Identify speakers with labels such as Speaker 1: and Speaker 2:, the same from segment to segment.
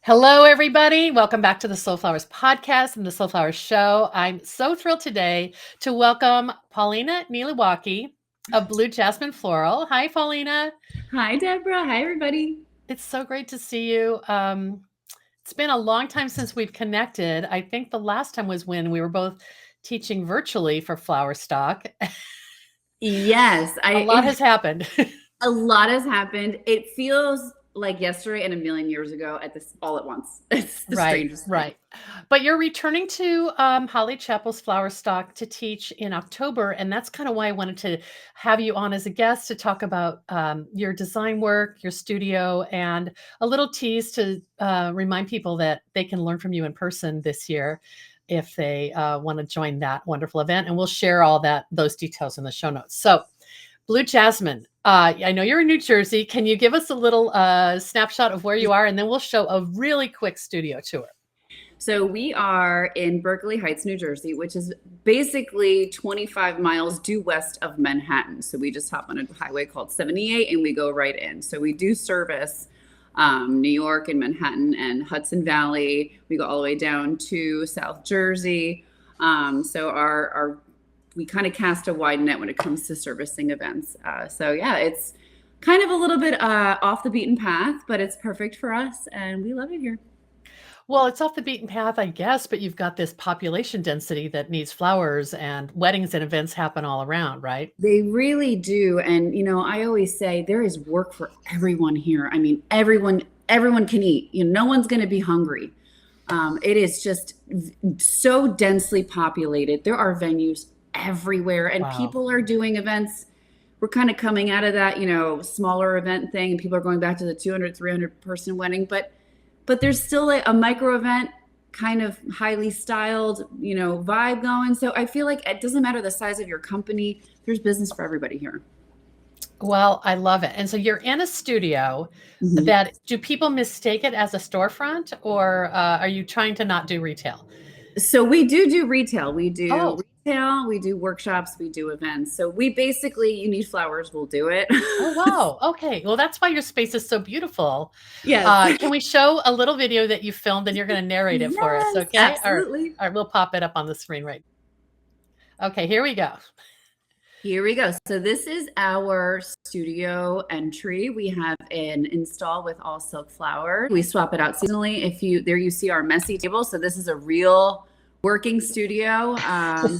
Speaker 1: Hello, everybody. Welcome back to the Soul Flowers podcast and the Soul Flowers show. I'm so thrilled today to welcome Paulina Nieliwocki of Blue Jasmine Floral. Hi, Paulina.
Speaker 2: Hi, Deborah. Hi, everybody.
Speaker 1: It's so great to see you. It's been a long time since we've connected. I think the last time was when we were both teaching virtually for Flowerstock.
Speaker 2: Yes,
Speaker 1: A lot has happened.
Speaker 2: a lot has happened. It feels like yesterday and a million years ago at this all at once. It's the
Speaker 1: Right,
Speaker 2: strangest thing.
Speaker 1: right. But you're returning to Holly Chapple's Flowerstock to teach in October, and that's kind of why I wanted to have you on as a guest to talk about your design work, your studio, and a little tease to remind people that they can learn from you in person this year if they want to join that wonderful event. And we'll share all those details in the show notes. So, Blue Jasmine, I know you're in New Jersey. Can you give us a little snapshot of where you are? And then we'll show a really quick studio tour.
Speaker 2: So we are in Berkeley Heights, New Jersey, which is basically 25 miles due west of Manhattan. So we just hop on a highway called 78 and we go right in. So we do service New York and Manhattan and Hudson Valley. We go all the way down to South Jersey. So we kind of cast a wide net when it comes to servicing events. So yeah, it's kind of a little bit off the beaten path, but it's perfect for us and we love it here.
Speaker 1: Well, it's off the beaten path, I guess, but you've got this population density that needs flowers, and weddings and events happen all around, right?
Speaker 2: They really do. And, I always say there is work for everyone here. I mean, everyone can eat. No one's going to be hungry. It is just so densely populated. There are venues everywhere and
Speaker 1: Wow.
Speaker 2: people are doing events. We're kind of coming out of that, smaller event thing, and people are going back to the 200, 300 person wedding, but there's still a micro event kind of highly styled, vibe going. So I feel like it doesn't matter the size of your company. There's business for everybody here.
Speaker 1: Well, I love it. And so you're in a studio that do people mistake it as a storefront, or are you trying to not do retail?
Speaker 2: So we do retail. We do
Speaker 1: Oh.
Speaker 2: retail, we do workshops, we do events. So we basically, you need flowers, we'll do it.
Speaker 1: Oh, wow. Okay. Well, that's why your space is so beautiful.
Speaker 2: Yes.
Speaker 1: Can we show a little video that you filmed and you're going to narrate it for us?
Speaker 2: Yes,
Speaker 1: Okay.
Speaker 2: absolutely.
Speaker 1: All right. We'll pop it up on the screen right. Okay. Here we go.
Speaker 2: Here we go. So this is our studio entry. We have an install with all silk flowers. We swap it out seasonally. There you see our messy table. So this is a real working studio.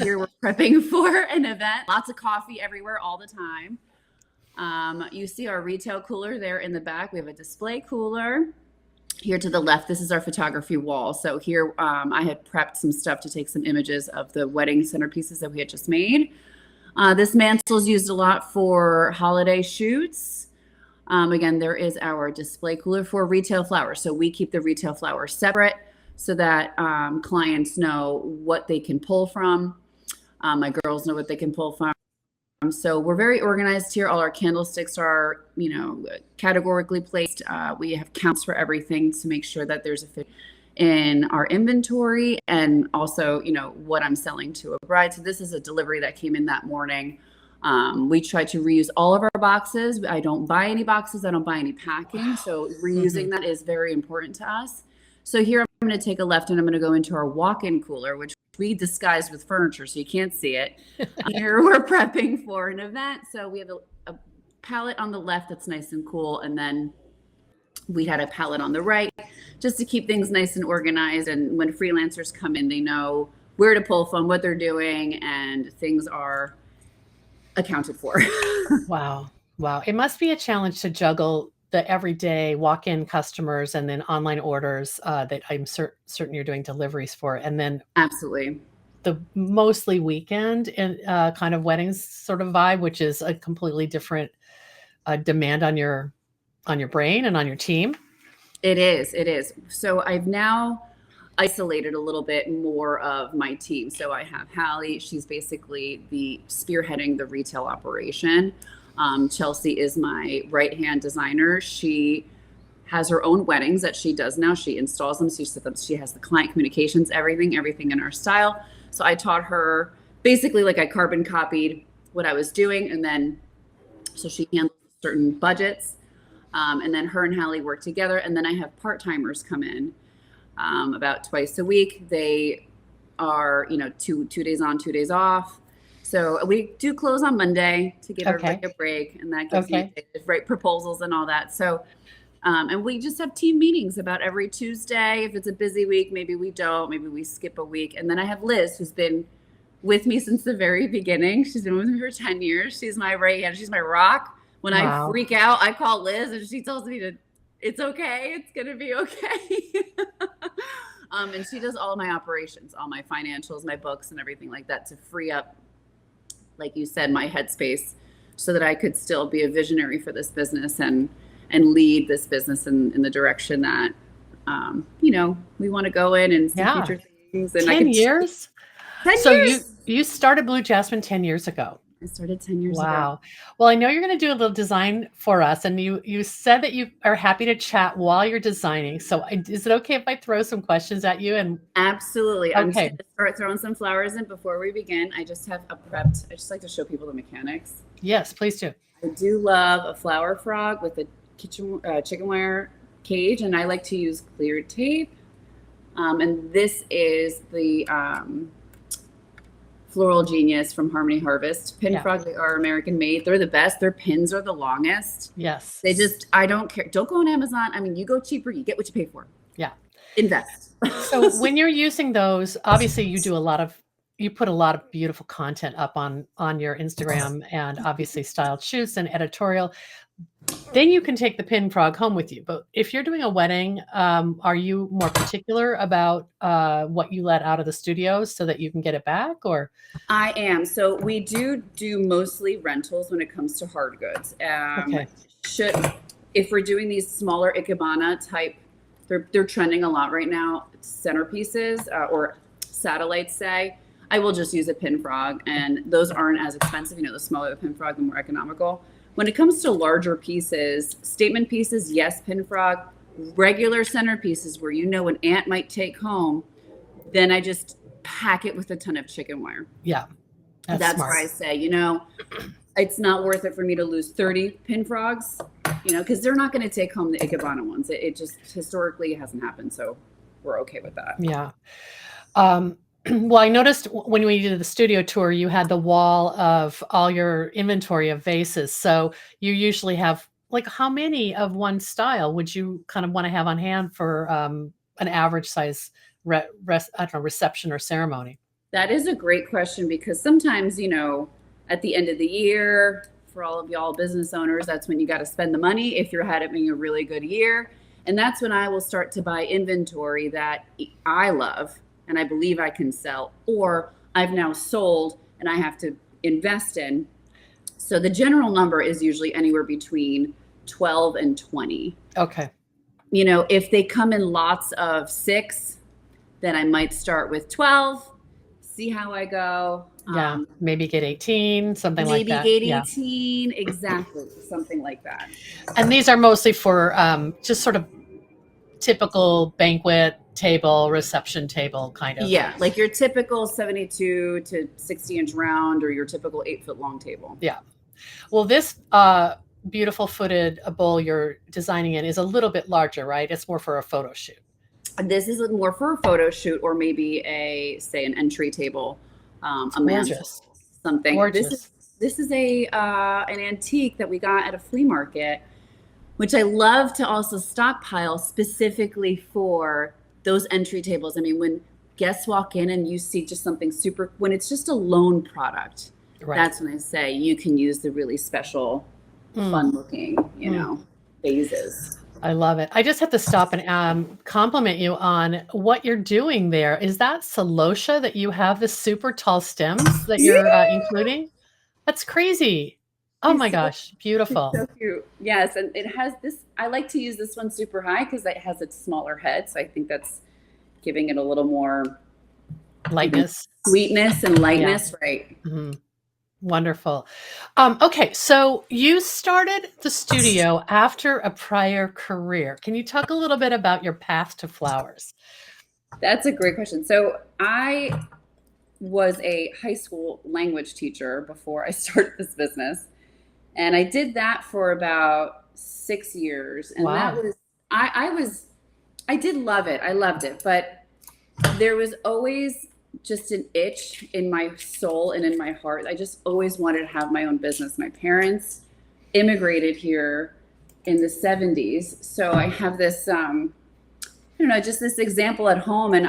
Speaker 2: Here we're prepping for an event. Lots of coffee everywhere all the time. You see our retail cooler there in the back. We have a display cooler. Here to the left, this is our photography wall. So here I had prepped some stuff to take some images of the wedding centerpieces that we had just made. This mantle is used a lot for holiday shoots. Again, there is our display cooler for retail flowers. So we keep the retail flowers separate so that clients know what they can pull from. My girls know what they can pull from. So we're very organized here. All our candlesticks are, categorically placed. We have counts for everything to make sure that there's a fit in our inventory and also, what I'm selling to a bride. So this is a delivery that came in that morning. We try to reuse all of our boxes. I don't buy any boxes. I don't buy any packing. So reusing that is very important to us. So here I'm going to take a left and I'm going to go into our walk-in cooler, which we disguised with furniture so you can't see it. Here we're prepping for an event. So we have a pallet on the left that's nice and cool. And then we had a pallet on the right just to keep things nice and organized. And when freelancers come in, they know where to pull from, what they're doing, and things are accounted for.
Speaker 1: Wow. Wow. It must be a challenge to juggle the everyday walk-in customers and then online orders that I'm certain you're doing deliveries for. And then
Speaker 2: Absolutely.
Speaker 1: the mostly weekend and kind of weddings sort of vibe, which is a completely different demand on your brain and on your team.
Speaker 2: It is. So I've now isolated a little bit more of my team. So I have Hallie. She's basically spearheading the retail operation. Chelsea is my right-hand designer. She has her own weddings that she does now. She installs them. She has the client communications, everything in our style. So I taught her basically like I carbon copied what I was doing. And then, so she handles certain budgets. And then her and Hallie work together. And then I have part-timers come in about twice a week. They are, 2 days on, 2 days off. So we do close on Monday to give everybody a break. And that gives me to write proposals and all that. So, and we just have team meetings about every Tuesday. If it's a busy week, maybe we don't, maybe we skip a week. And then I have Liz, who's been with me since the very beginning. She's been with me for 10 years. She's my right hand. She's my rock. When I freak out, I call Liz and she tells me it's okay. It's going to be okay. And she does all my operations, all my financials, my books and everything like that to free up, like you said, my headspace so that I could still be a visionary for this business and lead this business in the direction that, we want to go in and see future things. And
Speaker 1: 10 years?
Speaker 2: 10
Speaker 1: so
Speaker 2: years.
Speaker 1: you started Blue Jasmine 10 years ago.
Speaker 2: I started 10 years ago.
Speaker 1: Wow. Well, I know you're going to do a little design for us, and you said that you are happy to chat while you're designing. So is it okay if I throw some questions at you? And
Speaker 2: absolutely. I'm just going to start throwing some flowers in before we begin. I just have prepped. I just like to show people the mechanics.
Speaker 1: Yes, please do.
Speaker 2: I do love a flower frog with a chicken wire cage, and I like to use clear tape. And this is the Floral Genius from Harmony Harvest. Pin frog, they are American made. They're the best. Their pins are the longest.
Speaker 1: Yes.
Speaker 2: I don't care. Don't go on Amazon. I mean, you go cheaper, you get what you pay for.
Speaker 1: Yeah.
Speaker 2: Invest.
Speaker 1: So when you're using those, obviously you put a lot of beautiful content up on your Instagram and obviously styled shoots and editorial. Then you can take the pin frog home with you. But if you're doing a wedding, are you more particular about what you let out of the studio so that you can get it back? Or
Speaker 2: I am. So we do mostly rentals when it comes to hard goods. If we're doing these smaller Ikebana type, they're trending a lot right now, centerpieces or satellites, say, I will just use a pin frog, and those aren't as expensive. The smaller the pin frog, the more economical. When it comes to larger pieces, statement pieces, yes, pin frog. Regular centerpieces where an aunt might take home, then I just pack it with a ton of chicken wire.
Speaker 1: Yeah,
Speaker 2: that's where I say, it's not worth it for me to lose 30 pin frogs, because they're not going to take home the Ikebana ones. It just historically hasn't happened, so we're okay with that.
Speaker 1: Yeah. Well, I noticed when we did the studio tour, you had the wall of all your inventory of vases. So you usually have, like, how many of one style would you kind of want to have on hand for an average size reception or ceremony?
Speaker 2: That is a great question, because sometimes, at the end of the year, for all of y'all business owners, that's when you got to spend the money if you're having a really good year. And that's when I will start to buy inventory that I love and I believe I can sell, or I've now sold and I have to invest in. So the general number is usually anywhere between 12 and 20.
Speaker 1: Okay.
Speaker 2: If they come in lots of 6, then I might start with 12, see how I go.
Speaker 1: Yeah, maybe get 18, something like that.
Speaker 2: Maybe get 18, exactly, something like that.
Speaker 1: And these are mostly for just sort of typical banquet table, reception table kind of.
Speaker 2: Yeah, like your typical 72 to 60 inch round, or your typical 8-foot long table.
Speaker 1: Yeah. Well, this beautiful footed bowl you're designing in is a little bit larger, right? It's more for a photo shoot.
Speaker 2: This is more for a photo shoot, or maybe an entry table, a mantle, something.
Speaker 1: Gorgeous.
Speaker 2: This is an antique that we got at a flea market, which I love to also stockpile specifically for those entry tables. I mean, when guests walk in and you see just something super, when it's just a lone product, that's when I say you can use the really special, fun looking, vases.
Speaker 1: I love it. I just have to stop and compliment you on what you're doing there. Is that celosia that you have the super tall stems that you're including? That's crazy. Oh my gosh, beautiful.
Speaker 2: So cute. Yes, and it has this, I like to use this one super high because it has its smaller head. So I think that's giving it a little more
Speaker 1: lightness,
Speaker 2: sweetness and lightness, right?
Speaker 1: Mm-hmm. Wonderful. Okay, so you started the studio after a prior career. Can you talk a little bit about your path to flowers?
Speaker 2: That's a great question. So I was a high school language teacher before I started this business. And I did that for about 6 years. And that
Speaker 1: Wow.
Speaker 2: was, I did love it. I loved it. But there was always just an itch in my soul and in my heart. I just always wanted to have my own business. My parents immigrated here in the 70s. So I have this, just this example at home. And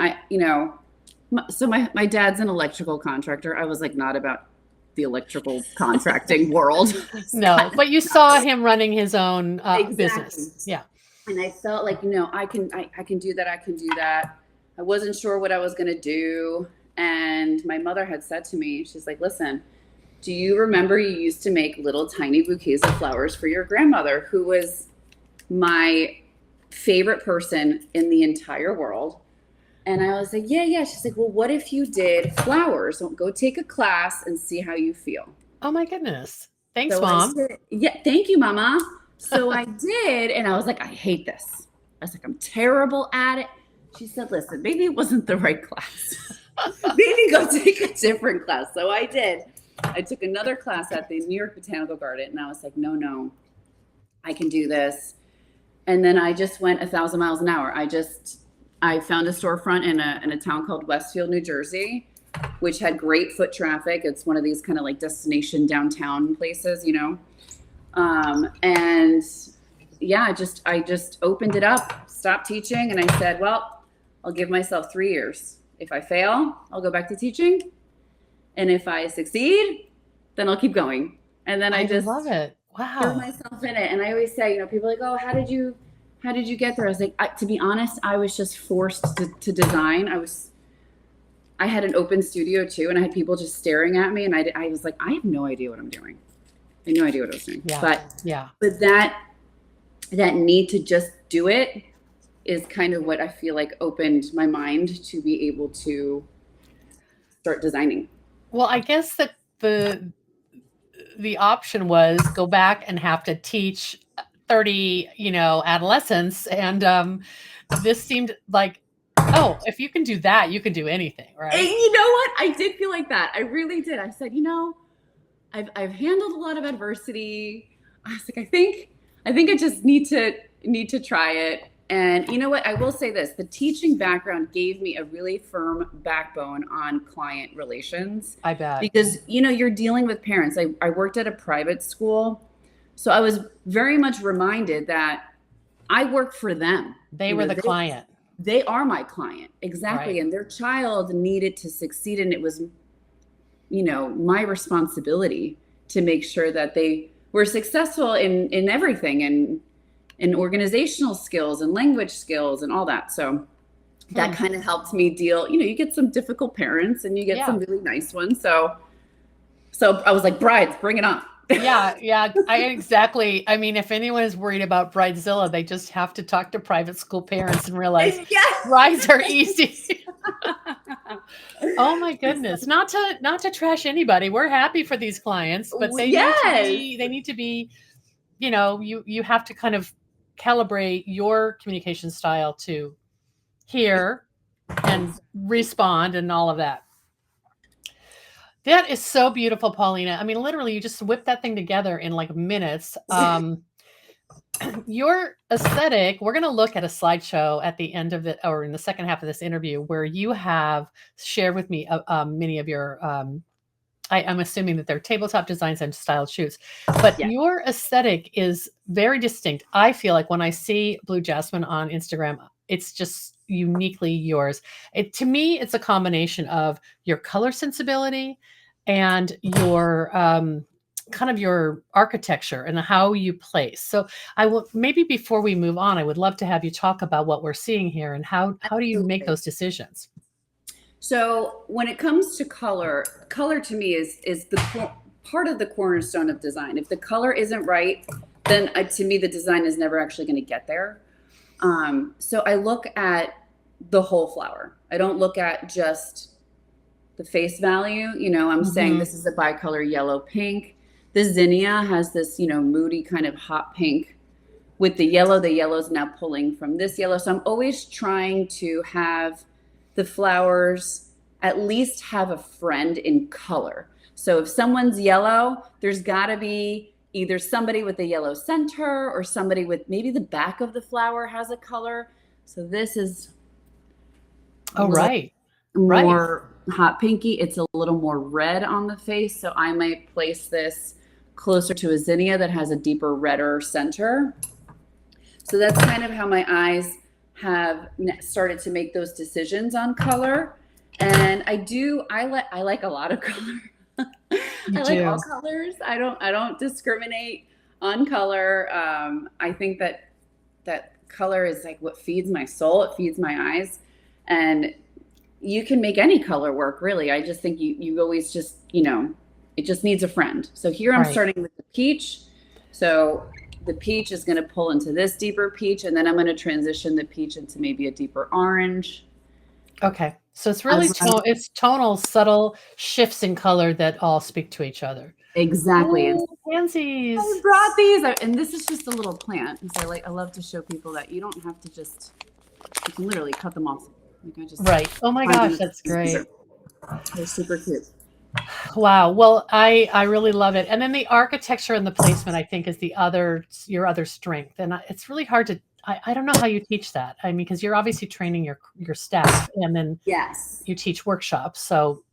Speaker 2: my dad's an electrical contractor. I was like, not about the electrical contracting world.
Speaker 1: No, but you saw him running his own
Speaker 2: Exactly.
Speaker 1: business. Yeah.
Speaker 2: And I felt like, I can do that. I can do that. I wasn't sure what I was going to do. And my mother had said to me, she's like, listen, do you remember you used to make little tiny bouquets of flowers for your grandmother, who was my favorite person in the entire world? And I was like, yeah. She's like, well, what if you did flowers? Go take a class and see how you feel.
Speaker 1: Oh my goodness. Thanks,
Speaker 2: So
Speaker 1: Mom.
Speaker 2: I said, yeah, thank you, Mama. So I did. And I was like, I hate this. I was like, I'm terrible at it. She said, listen, maybe it wasn't the right class. Maybe go take a different class. So I did. I took another class at the New York Botanical Garden. And I was like, no, I can do this. And then I just went 1,000 miles an hour. I found a storefront in a town called Westfield, New Jersey, which had great foot traffic. It's one of these kind of like destination downtown places, and yeah, I just opened it up, stopped teaching, and I said, well, I'll give myself 3 years. If I fail, I'll go back to teaching, and if I succeed, then I'll keep going. And then I just
Speaker 1: love it. Wow.
Speaker 2: threw myself in it. And I always say, people are like, oh, how did you get there? I was like, to be honest, I was just forced to design. I had an open studio too, and I had people just staring at me, and I was like, I have no idea what I'm doing. I had no idea what I was doing.
Speaker 1: Yeah.
Speaker 2: But that need to just do it is kind of what I feel like opened my mind to be able to start designing.
Speaker 1: Well, I guess that the option was go back and have to teach 30, adolescents. And this seemed like, oh, if you can do that, you can do anything, right?
Speaker 2: And you know what? I did feel like that. I really did. I said, I've handled a lot of adversity. I was like, I think I just need to try it. And you know what? I will say this, the teaching background gave me a really firm backbone on client relations.
Speaker 1: I bet.
Speaker 2: Because, you're dealing with parents. I worked at a private school. So I was very much reminded that I work for them.
Speaker 1: They were the client.
Speaker 2: They are my client. Exactly.
Speaker 1: Right.
Speaker 2: And their child needed to succeed. And it was, my responsibility to make sure that they were successful in everything, and in organizational skills and language skills and all that. So that kind of helped me deal, you get some difficult parents and you get some really nice ones. So I was like, brides, bring it on.
Speaker 1: Yeah. Exactly. I mean, if anyone is worried about Bridezilla, they just have to talk to private school parents and realize brides are easy. Oh my goodness. Not to trash anybody. We're happy for these clients, but they need to be, you have to kind of calibrate your communication style to hear and respond and all of that. That is so beautiful, Paulina. I mean, literally, you just whip that thing together in like minutes. Your aesthetic, we're going to look at a slideshow at the end of it, or in the second half of this interview, where you have shared with me many of your, I'm assuming that they're tabletop designs and styled shoots, but your aesthetic is very distinct. I feel like when I see Blue Jasmine on Instagram, it's just uniquely yours. To me, it's a combination of your color sensibility and your kind of your architecture and how you place. So maybe before we move on, I would love to have you talk about what we're seeing here and how do you make those decisions?
Speaker 2: So when it comes to color to me is the part of the cornerstone of design. If the color isn't right, then to me, the design is never actually going to get there. So I look at the whole flower. I don't look at just the face value. I'm saying this is a bicolor yellow pink. The zinnia has this, moody kind of hot pink with the yellow's now pulling from this yellow. So I'm always trying to have the flowers at least have a friend in color. So if someone's yellow, there's got to be either somebody with a yellow center or somebody with maybe the back of the flower has a color. So this is a
Speaker 1: Oh,
Speaker 2: little
Speaker 1: right. Right.
Speaker 2: more hot pinky. It's a little more red on the face. So I might place this closer to a zinnia that has a deeper redder center. So that's kind of how my eyes have started to make those decisions on color. And I like a lot of color.
Speaker 1: You
Speaker 2: I like all
Speaker 1: do.
Speaker 2: colors. I don't discriminate on color. I think that color is like what feeds my soul. It feeds my eyes, and you can make any color work. Really, I just think you always just it just needs a friend. So here I'm
Speaker 1: Right.
Speaker 2: starting with the peach. So the peach is going to pull into this deeper peach, and then I'm going to transition the peach into maybe a deeper orange.
Speaker 1: Okay. So it's
Speaker 2: I've
Speaker 1: really
Speaker 2: run
Speaker 1: it's tonal, subtle shifts in color that all speak to each other.
Speaker 2: exactly, and
Speaker 1: Oh,
Speaker 2: I
Speaker 1: pansies.
Speaker 2: brought these, and this is just a little plant. So I love to show people that you don't have to just, you can literally cut them off. Like I just
Speaker 1: Right. Oh my
Speaker 2: find
Speaker 1: gosh,
Speaker 2: them.
Speaker 1: that's great.
Speaker 2: They're super cute.
Speaker 1: Wow. Well, I really love it. And then the architecture and the placement, I think, is your other strength. And it's really hard to I don't know how you teach that. I mean, because you're obviously training your staff, and then
Speaker 2: Yes,
Speaker 1: you teach workshops. So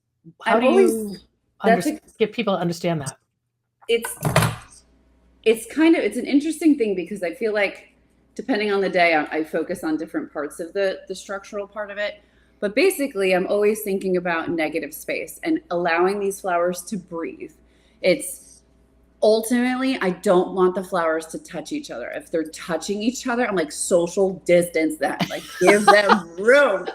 Speaker 1: how
Speaker 2: I'm
Speaker 1: do
Speaker 2: always.
Speaker 1: you under
Speaker 2: That's a.
Speaker 1: get people to understand that?
Speaker 2: It's it's kind of it's an interesting thing because I feel like depending on the day, I focus on different parts of the structural part of it. But basically, I'm always thinking about negative space and allowing these flowers to breathe. It's ultimately, I don't want the flowers to touch each other. If they're touching each other, I'm like, social distance them, like give them room.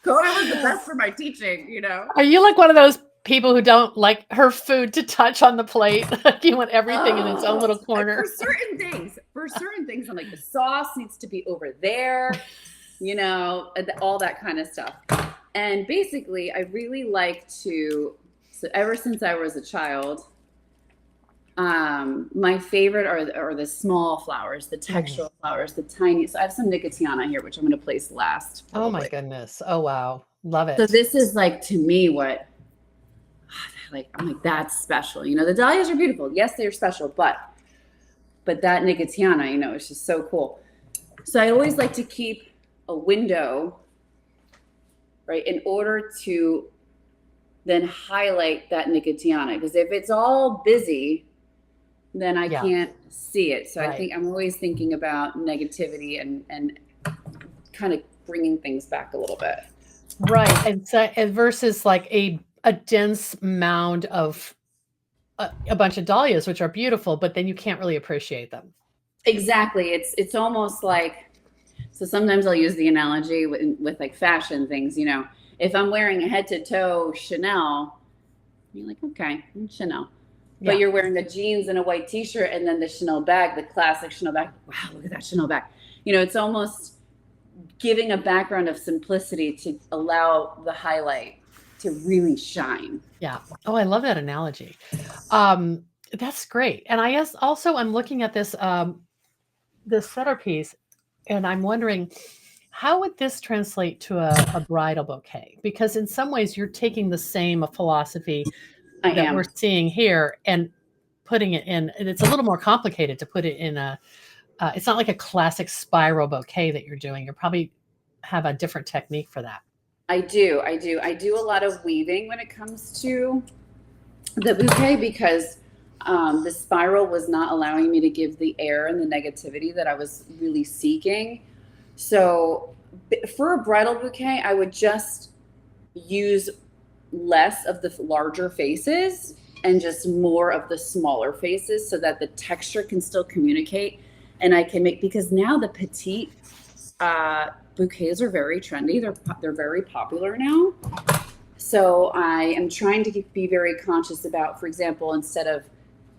Speaker 2: COVID was the best for my teaching, you know?
Speaker 1: Are you like one of those people who don't like her food to touch on the plate? Like you want everything in its own
Speaker 2: Oh,
Speaker 1: little corner.
Speaker 2: for certain things, I'm like, the sauce needs to be over there, all that kind of stuff. And basically, I really like to, so ever since I was a child, my favorite are the small flowers, the textural flowers, the tiny. So I have some nicotiana here, which I'm going to place last,
Speaker 1: Oh my
Speaker 2: probably.
Speaker 1: goodness. Oh wow. Love
Speaker 2: So
Speaker 1: it.
Speaker 2: this is like to me what like I'm like that's special. The dahlias are beautiful. Yes, they're special, but that nicotiana, it's just so cool. So I always like to keep a window, right, in order to then highlight that nicotiana. Because if it's all busy, then I
Speaker 1: Yeah.
Speaker 2: can't see it. So I
Speaker 1: Right.
Speaker 2: think I'm always thinking about negativity and kind of bringing things back a little bit.
Speaker 1: Right. And versus like a dense mound of a bunch of dahlias, which are beautiful, but then you can't really appreciate them.
Speaker 2: Exactly. It's almost like, so sometimes I'll use the analogy with like fashion things, if I'm wearing a head to toe Chanel, you're like, okay, Chanel. But
Speaker 1: Yeah.
Speaker 2: you're wearing the jeans and a white t-shirt and then the Chanel bag, the classic Chanel bag. Wow, look at that Chanel bag. It's almost giving a background of simplicity to allow the highlight to really shine.
Speaker 1: Yeah. Oh, I love that analogy. That's great. And I guess also I'm looking at this centerpiece, and I'm wondering how would this translate to a bridal bouquet? Because in some ways you're taking the same philosophy
Speaker 2: I
Speaker 1: that we're
Speaker 2: am.
Speaker 1: seeing here and putting it in, and it's a little more complicated to put it in it's not like a classic spiral bouquet that you're doing. You probably have a different technique for that.
Speaker 2: I do. I do a lot of weaving when it comes to the bouquet because the spiral was not allowing me to give the air and the negativity that I was really seeking. So for a bridal bouquet, I would just use less of the larger faces and just more of the smaller faces so that the texture can still communicate. And I can make, because now the petite bouquets are very trendy. They're very popular now. So I am trying to be very conscious about, for example, instead of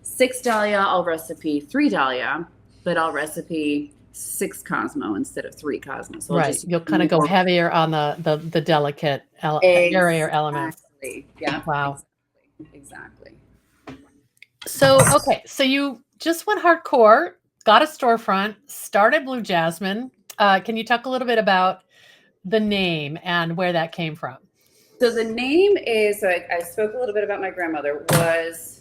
Speaker 2: 6 dahlia, I'll recipe 3 dahlia, but I'll recipe 6 Cosmo instead of 3 Cosmo. So I'll
Speaker 1: Right.
Speaker 2: just
Speaker 1: You'll kind of go
Speaker 2: more.
Speaker 1: heavier on the delicate airier elements.
Speaker 2: Exactly. Yeah.
Speaker 1: Wow.
Speaker 2: Exactly.
Speaker 1: So, okay. So you just went hardcore, got a storefront, started Blue Jasmine. Can you talk a little bit about the name and where that came from?
Speaker 2: So the name is, so I spoke a little bit about my grandmother, was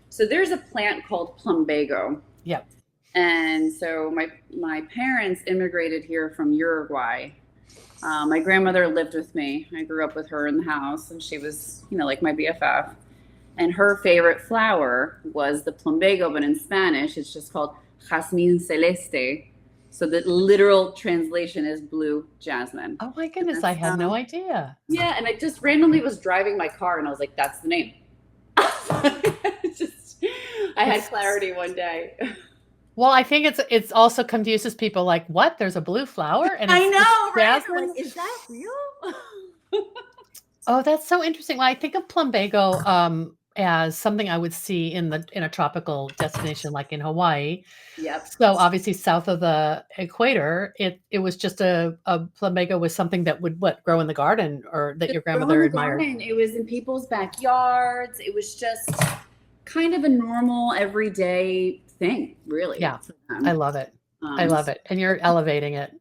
Speaker 2: So there's a plant called plumbago.
Speaker 1: Yep.
Speaker 2: And so my parents immigrated here from Uruguay. My grandmother lived with me. I grew up with her in the house, and she was, like my BFF. And her favorite flower was the plumbago, but in Spanish, it's just called Jazmín Celeste. So the literal translation is blue jasmine.
Speaker 1: Oh my goodness, I had no idea.
Speaker 2: Yeah, and I just randomly was driving my car, and I was like, "That's the name." Just, I had clarity one day.
Speaker 1: Well, I think it's also confuses people like, what? There's a blue flower? And
Speaker 2: I know, right?
Speaker 1: jasmine?
Speaker 2: Like, is that real?
Speaker 1: Oh, that's so interesting. Well, I think of plumbago as something I would see in a tropical destination like in Hawaii.
Speaker 2: Yep.
Speaker 1: So obviously south of the equator, it was just a plumbago was something that would grow in the garden or that your grandmother admired.
Speaker 2: Garden. It was in people's backyards. It was just kind of a normal everyday thing, really.
Speaker 1: Yeah, I love it. I love it, and you're elevating it.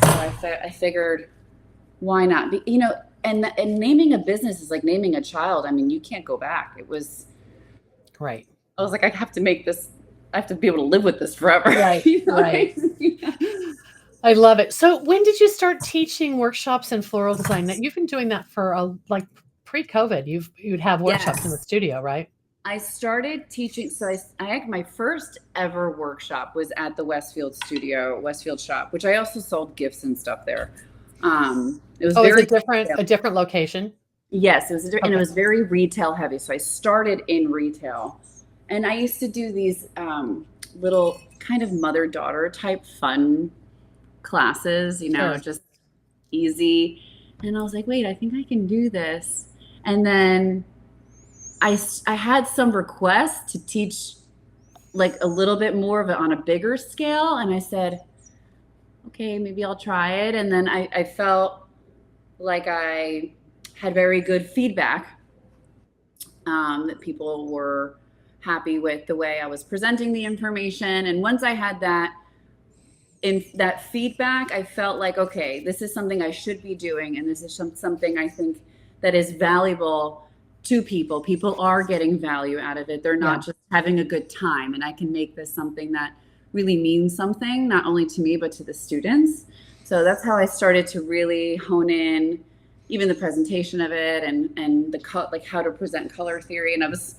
Speaker 2: So I figured, why not? And naming a business is like naming a child. I mean, you can't go back. It was
Speaker 1: right.
Speaker 2: I was like, I have to make this. I have to be able to live with this forever.
Speaker 1: Right. Right. Yeah. I love it. So, when did you start teaching workshops in floral design? You've been doing that for like pre-COVID. You'd have workshops in the studio, right?
Speaker 2: I started teaching. So I had my first ever workshop was at the Westfield shop, which I also sold gifts and stuff there. It was
Speaker 1: a different location.
Speaker 2: Yes, it was, and it was very retail heavy. So I started in retail, and I used to do these little kind of mother-daughter type fun classes,
Speaker 1: Sure.
Speaker 2: just easy. And I was like, wait, I think I can do this. And then I had some requests to teach like a little bit more of it on a bigger scale. And I said, okay, maybe I'll try it. And then I felt like I had very good feedback, that people were happy with the way I was presenting the information. And once I had that feedback, I felt like, okay, this is something I should be doing. And this is something I think that is valuable to people. People are getting value out of it. They're not just having a good time. And I can make this something that really means something, not only to me, but to the students. So that's how I started to really hone in even the presentation of it and like how to present color theory. And it's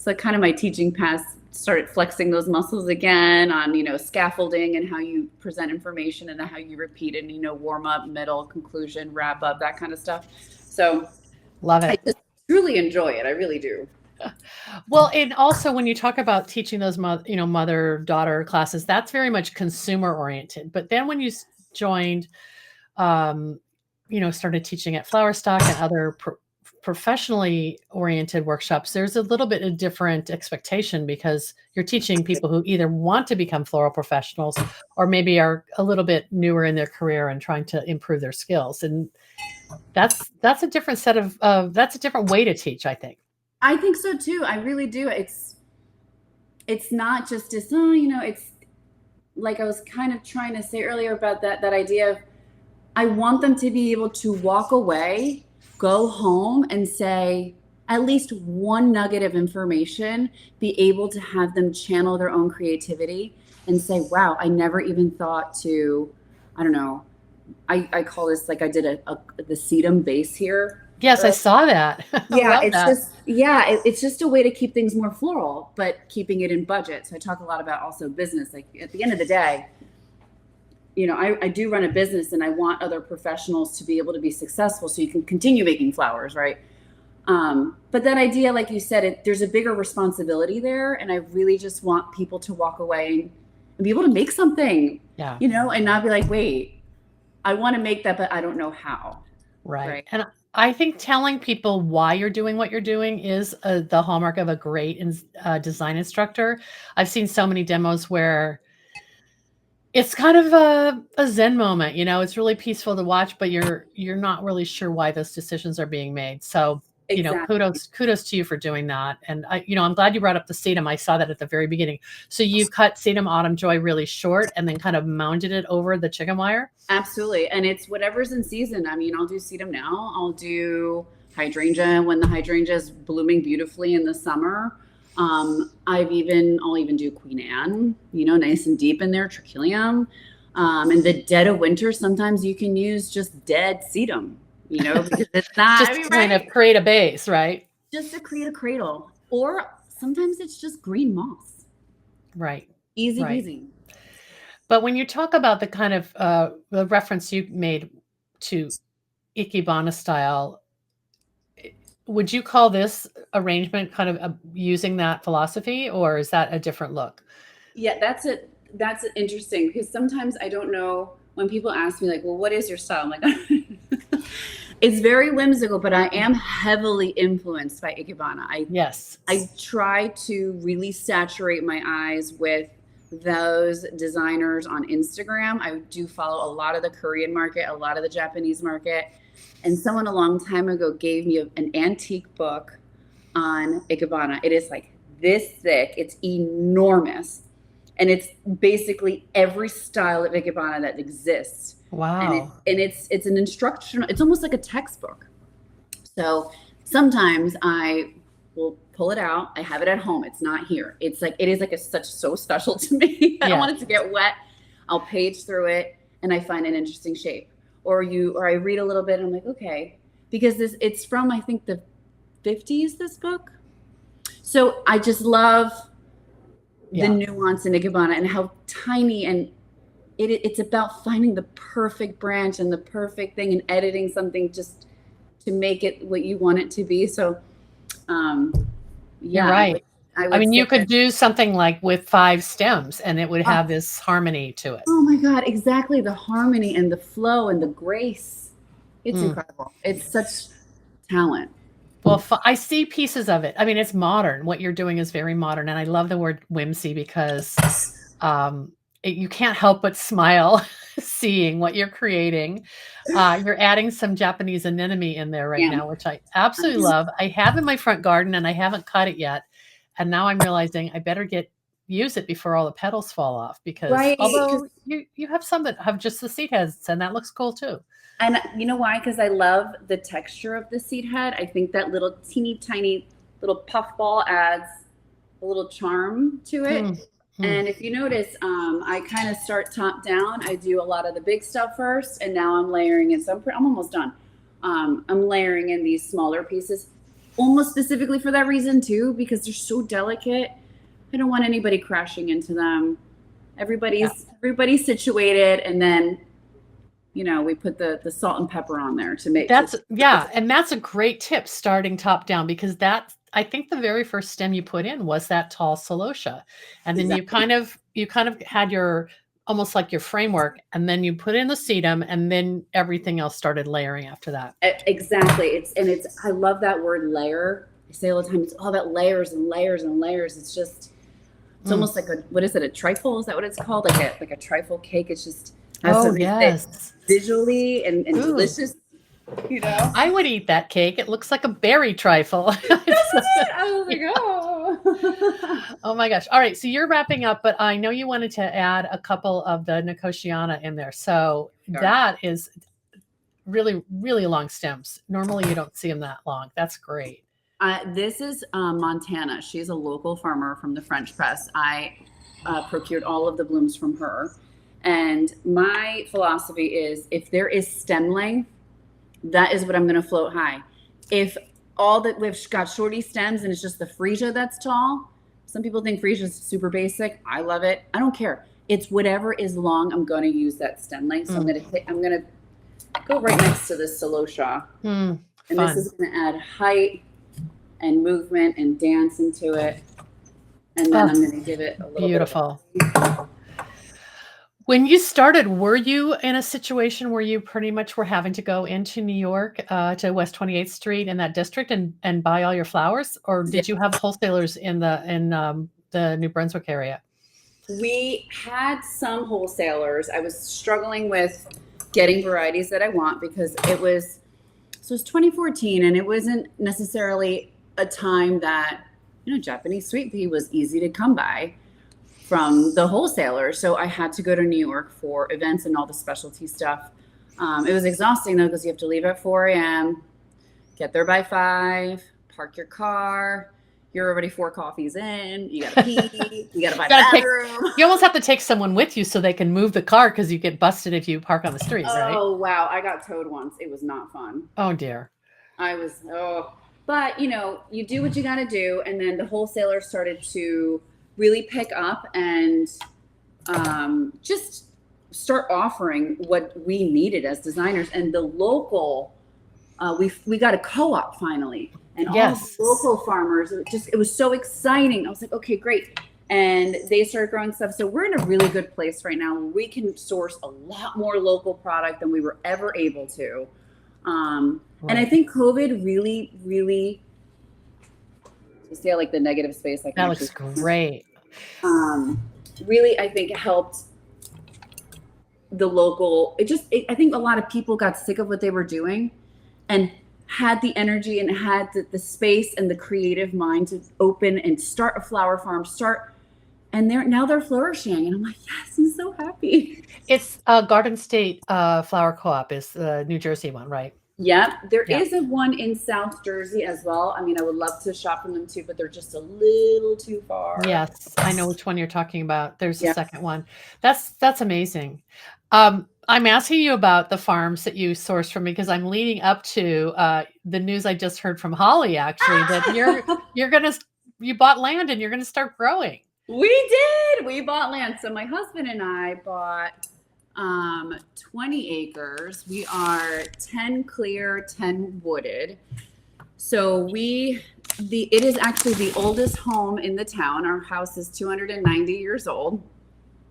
Speaker 2: like kind of my teaching past started flexing those muscles again on, scaffolding and how you present information and how you repeat it, warm up, middle, conclusion, wrap up, that kind of stuff. So
Speaker 1: love it.
Speaker 2: I just truly enjoy it. I really do.
Speaker 1: Well, and also when you talk about teaching those mother-daughter classes, that's very much consumer oriented. But then when you joined, started teaching at Flowerstock and other professionally oriented workshops, there's a little bit of different expectation because you're teaching people who either want to become floral professionals or maybe are a little bit newer in their career and trying to improve their skills. And that's a different set of that's a different way to teach, I think.
Speaker 2: I think so too. I really do. It's not just it's like I was kind of trying to say earlier about that idea of I want them to be able to walk away, go home and say at least one nugget of information, be able to have them channel their own creativity and say, wow, I never even thought to, I don't know, I call this like I did the sedum base here.
Speaker 1: Yes, I saw that.
Speaker 2: Yeah, it's just a way to keep things more floral, but keeping it in budget. So I talk a lot about also business. Like at the end of the day, I do run a business and I want other professionals to be able to be successful so you can continue making flowers, right? But that idea, like you said, there's a bigger responsibility there. And I really just want people to walk away and be able to make something, and not be like, wait, I want to make that, but I don't know how.
Speaker 1: Right. And I think telling people why you're doing what you're doing is the hallmark of a great design instructor. I've seen so many demos where it's kind of a Zen moment, it's really peaceful to watch, but you're not really sure why those decisions are being made. So,
Speaker 2: exactly.
Speaker 1: kudos to you for doing that. And I'm glad you brought up the sedum. I saw that at the very beginning. So you cut sedum autumn joy really short and then kind of mounted it over the chicken wire.
Speaker 2: Absolutely. And it's whatever's in season. I mean, I'll do sedum now. I'll do hydrangea when the hydrangea is blooming beautifully in the summer. I'll even do Queen Anne, nice and deep in there, trachelium. In the dead of winter, sometimes you can use just dead sedum, because it's not
Speaker 1: just kind of create a base, right?
Speaker 2: Just to create a cradle. Or sometimes it's just green moss.
Speaker 1: Right.
Speaker 2: Easy
Speaker 1: right.
Speaker 2: peasy.
Speaker 1: But when you talk about the kind of the reference you made to Ikebana style, would you call this arrangement kind of using that philosophy, or is that a different look?
Speaker 2: Yeah, that's interesting, because sometimes I don't know when people ask me like, well, what is your style? I'm like, it's very whimsical, but I am heavily influenced by Ikebana. I try to really saturate my eyes with those designers on Instagram. I do follow a lot of the Korean market, a lot of the Japanese market. And someone a long time ago gave me an antique book on Ikebana. It is like this thick. It's enormous. And it's basically every style of Ikebana that exists.
Speaker 1: Wow.
Speaker 2: And it's an instructional, it's almost like a textbook. So sometimes I will pull it out. I have it at home. It's not here. It is like so special to me. I don't want it to get wet. I'll page through it and I find an interesting shape. Or I read a little bit and I'm like, okay, because it's from, I think, the 50s, this book. So I just love the nuance in Ikebana and how tiny, and it's about finding the perfect branch and the perfect thing and editing something just to make it what you want it to be. So,
Speaker 1: you're right. I mean, you could do something like with 5 stems and it would have this harmony to it.
Speaker 2: Oh my God, exactly. The harmony and the flow and the grace. It's incredible. It's such talent.
Speaker 1: Well, I see pieces of it. I mean, it's modern. What you're doing is very modern. And I love the word whimsy because you can't help but smile seeing what you're creating. You're adding some Japanese anemone in there right now, which I absolutely love. I have in my front garden and I haven't cut it yet. And now I'm realizing I better use it before all the petals fall off, because although you have some that have just the seed heads, and that looks cool too.
Speaker 2: And you know why? Because I love the texture of the seed head. I think that little teeny tiny little puff ball adds a little charm to it. And if you notice, I kind of start top down. I do a lot of the big stuff first, and now I'm layering in. So I'm almost done. I'm layering in these smaller pieces, almost specifically for that reason too, because they're so delicate. I don't want anybody crashing into them. Everybody's situated, and then we put the salt and pepper on there to make
Speaker 1: and that's a great tip, starting top down, because I think the very first stem you put in was that tall celosia, and then you kind of had your almost like your framework, and then you put in the sedum, and then everything else started layering after that.
Speaker 2: Exactly. I love that word layer. I say all the time, it's all about layers and layers and layers. It's almost like what is it? A trifle? Is that what it's called? Like a trifle cake. It's just visually and delicious.
Speaker 1: I would eat that cake. It looks like a berry trifle.
Speaker 2: I was like, oh.
Speaker 1: Oh my gosh. All right. So you're wrapping up, but I know you wanted to add a couple of the Nicotiana in there. So that is really, really long stems. Normally you don't see them that long. That's great.
Speaker 2: This is Montana. She's a local farmer from the French press. I procured all of the blooms from her. And my philosophy is, if there is stem length, that is what I'm going to float high. If we've got shorty stems and it's just the freesia that's tall, some people think freesia is super basic. I love it. I don't care. It's whatever is long. I'm going to use that stem length. So I'm going to go right next to this celosia. And this is going to add height and movement and dance into it. And then I'm going to give it a little
Speaker 1: beautiful. When you started, were you in a situation where you pretty much were having to go into New York to West 28th Street in that district and buy all your flowers, or did you have wholesalers in the New Brunswick area?
Speaker 2: We had some wholesalers. I was struggling with getting varieties that I want, because it was 2014, and it wasn't necessarily a time that Japanese sweet pea was easy to come by from the wholesalers. So I had to go to New York for events and all the specialty stuff. It was exhausting though, because you have to leave at 4 a.m., get there by 5, park your car. You're already 4 coffees in. You gotta pee. You gotta find a bathroom.
Speaker 1: You almost have to take someone with you so they can move the car because you get busted if you park on the street, right?
Speaker 2: Oh wow, I got towed once. It was not fun.
Speaker 1: Oh dear.
Speaker 2: But you do what you got to do, and then the wholesalers started to really pick up and just start offering what we needed as designers. And the local, we got a co-op finally, and all
Speaker 1: Yes.
Speaker 2: the local farmers. It was so exciting. I was like, okay, great. And they started growing stuff. So we're in a really good place right now where we can source a lot more local product than we were ever able to. And I think COVID really, really, to say like the negative space.
Speaker 1: That looks great.
Speaker 2: Really, I think helped the local. I think a lot of people got sick of what they were doing and had the energy and had the space and the creative mind to open and start a flower farm, and now they're flourishing. And I'm like, yes, I'm so happy.
Speaker 1: It's Garden State Flower Co-op is the New Jersey one, right?
Speaker 2: Yeah, there is a one in South Jersey as well. I mean, I would love to shop from them too, but they're just a little too far.
Speaker 1: Yes, I know which one you're talking about. There's a second one. That's amazing. I'm asking you about the farms that you source from because I'm leading up to the news I just heard from Holly actually that you bought land and you're gonna start growing.
Speaker 2: We did. We bought land. So my husband and I bought 20 acres. We are 10 clear, 10 wooded. So it is actually the oldest home in the town. Our house is 290 years old.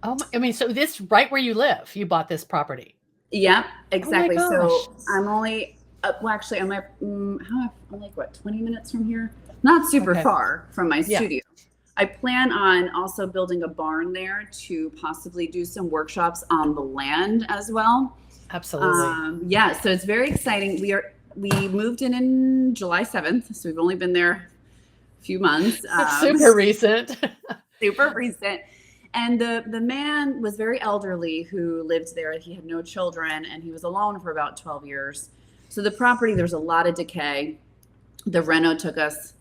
Speaker 1: Oh, I mean, so this right where you live, you bought this property.
Speaker 2: Yep, exactly.
Speaker 1: Oh
Speaker 2: so I'm only, actually, I'm like, what, 20 minutes from here? Not super far from my studio. I plan on also building a barn there to possibly do some workshops on the land as well.
Speaker 1: Absolutely.
Speaker 2: So it's very exciting. We moved in July 7th, so we've only been there a few months.
Speaker 1: Super recent.
Speaker 2: Super recent. And the man was very elderly who lived there. He had no children, and he was alone for about 12 years. So the property, there's a lot of decay. The reno took us.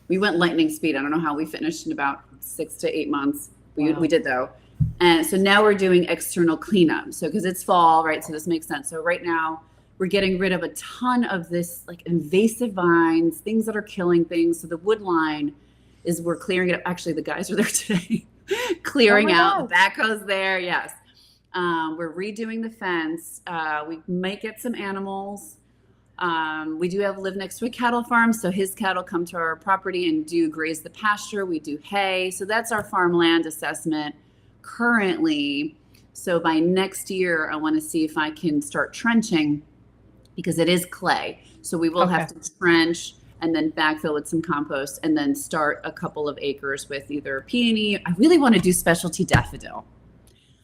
Speaker 2: We went lightning speed. I don't know how we finished in about 6 to 8 months. We did though. And so now we're doing external cleanup. So because it's fall, right? So this makes sense. So right now we're getting rid of a ton of this like invasive vines, things that are killing things. So the wood line we're clearing it up. Actually, the guys are there today clearing out. The backhoe's there. Yes. We're redoing the fence. We might get some animals. We do live next to a cattle farm, so his cattle come to our property and do graze the pasture. We do hay. So that's our farmland assessment currently. So by next year, I want to see if I can start trenching because it is clay. So we will have to trench and then backfill with some compost and then start a couple of acres with either peony. I really want to do specialty daffodil.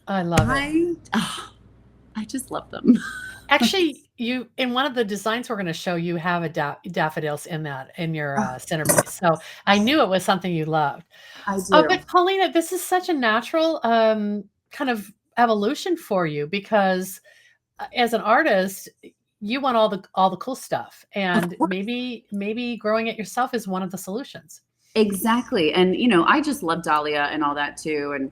Speaker 1: I love it.
Speaker 2: I just love them.
Speaker 1: Actually, you in one of the designs we're going to show you have a daffodils in your centerpiece. So I knew it was something you loved.
Speaker 2: I do.
Speaker 1: But Paulina, this is such a natural kind of evolution for you because as an artist, you want all the cool stuff, and maybe growing it yourself is one of the solutions.
Speaker 2: Exactly, and I just love dahlia and all that too,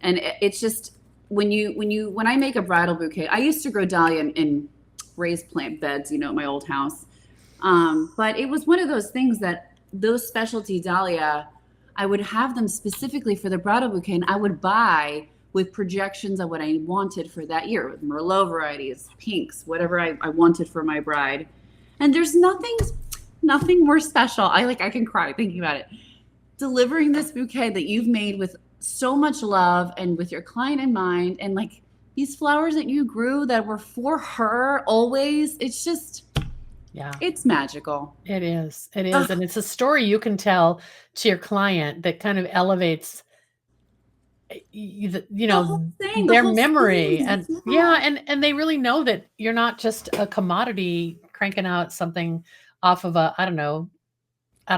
Speaker 2: and it's just. When I make a bridal bouquet, I used to grow dahlia in raised plant beds, at my old house. But it was one of those things that those specialty dahlia, I would have them specifically for the bridal bouquet, and I would buy with projections of what I wanted for that year, with Merlot varieties, pinks, whatever I wanted for my bride. And there's nothing more special. I can cry thinking about it. Delivering this bouquet that you've made with so much love and with your client in mind, and like these flowers that you grew that were for her always, it's just it's magical.
Speaker 1: It is and it's a story you can tell to your client that kind of elevates their memory and and they really know that you're not just a commodity cranking out something off of out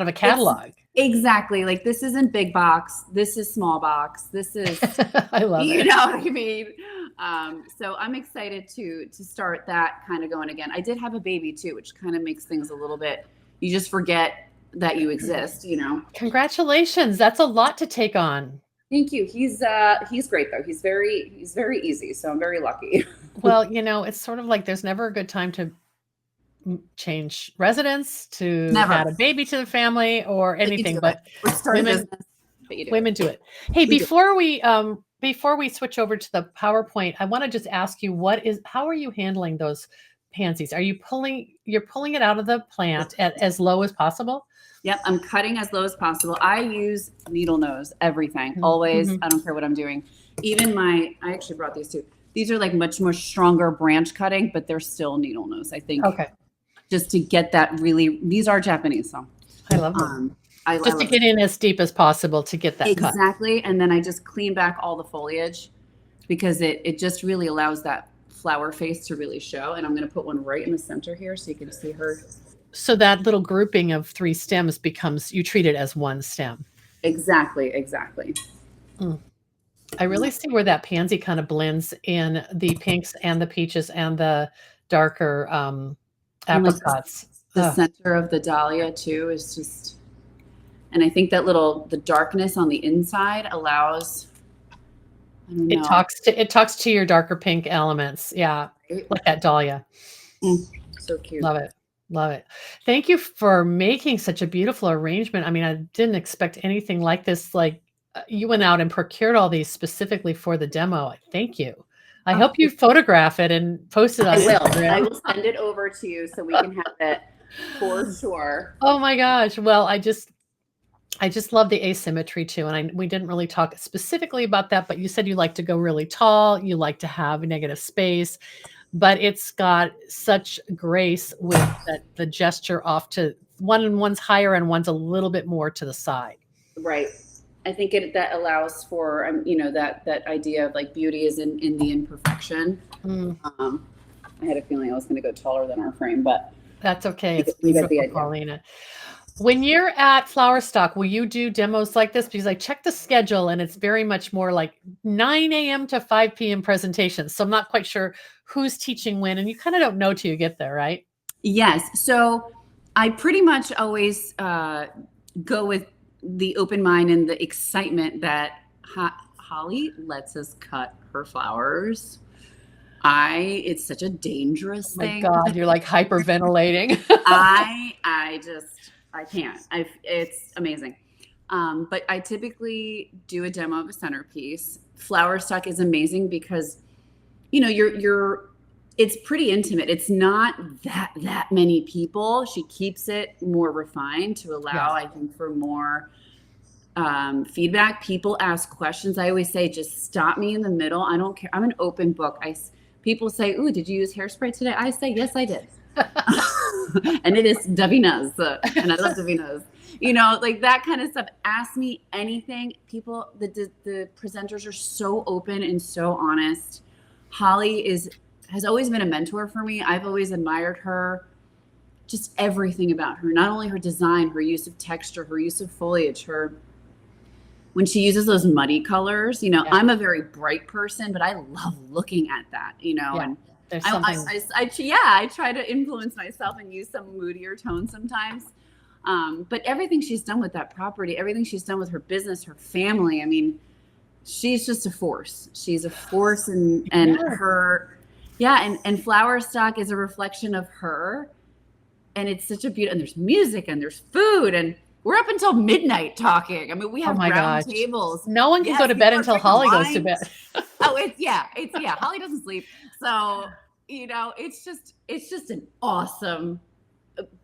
Speaker 1: of a catalog.
Speaker 2: Exactly. Like this isn't big box. This is small box. This is,
Speaker 1: I love it.
Speaker 2: You know what I mean? So I'm excited to start that kind of going again. I did have a baby too, which kind of makes things a little bit you just forget that you exist,
Speaker 1: Congratulations. That's a lot to take on.
Speaker 2: Thank you. He's great though. He's very easy, so I'm very lucky.
Speaker 1: Well, it's sort of like there's never a good time to change residence, to
Speaker 2: Never.
Speaker 1: add a baby to the family or
Speaker 2: But you
Speaker 1: anything,
Speaker 2: do it.
Speaker 1: but
Speaker 2: Or start a
Speaker 1: women
Speaker 2: business, but you do
Speaker 1: women
Speaker 2: it.
Speaker 1: do it. Hey,
Speaker 2: We do.
Speaker 1: before we switch over to the PowerPoint, I want to just ask you how are you handling those pansies? You're pulling it out of the plant at as low as possible?
Speaker 2: Yep, I'm cutting as low as possible. I use needle nose, everything,
Speaker 1: Mhm,
Speaker 2: always.
Speaker 1: mhm.
Speaker 2: I don't care what I'm doing. Even I actually brought these too. These are like much more stronger branch cutting, but they're still needle nose. I think
Speaker 1: Okay.
Speaker 2: just to get that these are Japanese, so
Speaker 1: I love them.
Speaker 2: I
Speaker 1: Just to
Speaker 2: love
Speaker 1: get in as deep as possible to get that cut.
Speaker 2: exactly. And then I just clean back all the foliage because it just really allows that flower face to really show. And I'm going to put one right in the center here so you can see her.
Speaker 1: So that little grouping of 3 stems you treat it as one stem.
Speaker 2: Exactly.
Speaker 1: I really see where that pansy kind of blends in the pinks and the peaches and the darker
Speaker 2: And like
Speaker 1: apricots.
Speaker 2: the center of the dahlia too is just, and I think that the darkness on the inside allows, I don't know.
Speaker 1: It talks to your darker pink elements. Yeah. Like that dahlia.
Speaker 2: So cute.
Speaker 1: Love it. Love it. Thank you for making such a beautiful arrangement. I mean, I didn't expect anything like this. Like you went out and procured all these specifically for the demo. Thank you. I hope you photograph it and post it on Instagram.
Speaker 2: I will send it over to you so we can have it for sure.
Speaker 1: Oh my gosh. Well, I just love the asymmetry too. And we didn't really talk specifically about that, but you said you like to go really tall. You like to have negative space, but it's got such grace with the gesture off to one's higher and one's a little bit more to the side.
Speaker 2: Right. I think that allows for, that idea of like beauty is in the imperfection. I had a feeling I was going to go taller than our frame, but
Speaker 1: that's okay. It's
Speaker 2: beautiful, the idea.
Speaker 1: Paulina. When you're at Flowerstock, will you do demos like this? Because I checked the schedule and it's very much more like 9 a.m. to 5 p.m. presentations. So I'm not quite sure who's teaching when, and you kind of don't know till you get there, right?
Speaker 2: Yes. So I pretty much always go with the open mind and the excitement that Holly lets us cut her flowers. It's such a dangerous thing.
Speaker 1: My God, you're like hyperventilating.
Speaker 2: I can't. It's amazing. But I typically do a demo of a centerpiece. Flowerstock is amazing because, it's pretty intimate. It's not that many people. She keeps it more refined to allow, I think, for more feedback. People ask questions. I always say, just stop me in the middle. I don't care. I'm an open book. People say, "Ooh, did you use hairspray today?" I say, "Yes, I did." And it is Davina's, and I love Davina's. Like that kind of stuff. Ask me anything. People, the presenters are so open and so honest. Holly has always been a mentor for me. I've always admired her, just everything about her, not only her design, her use of texture, her use of foliage, when she uses those muddy colors, I'm a very bright person, but I love looking at that, and
Speaker 1: there's something.
Speaker 2: I try to influence myself and use some moodier tones sometimes. But everything she's done with that property, everything she's done with her business, her family, I mean, she's just a force. She's a force and her, and Flowerstock is a reflection of her. And it's such a beautiful, and there's music and there's food and we're up until midnight talking. I mean, we have round tables.
Speaker 1: No one can go to bed until Holly goes to bed.
Speaker 2: Holly doesn't sleep. So, it's just an awesome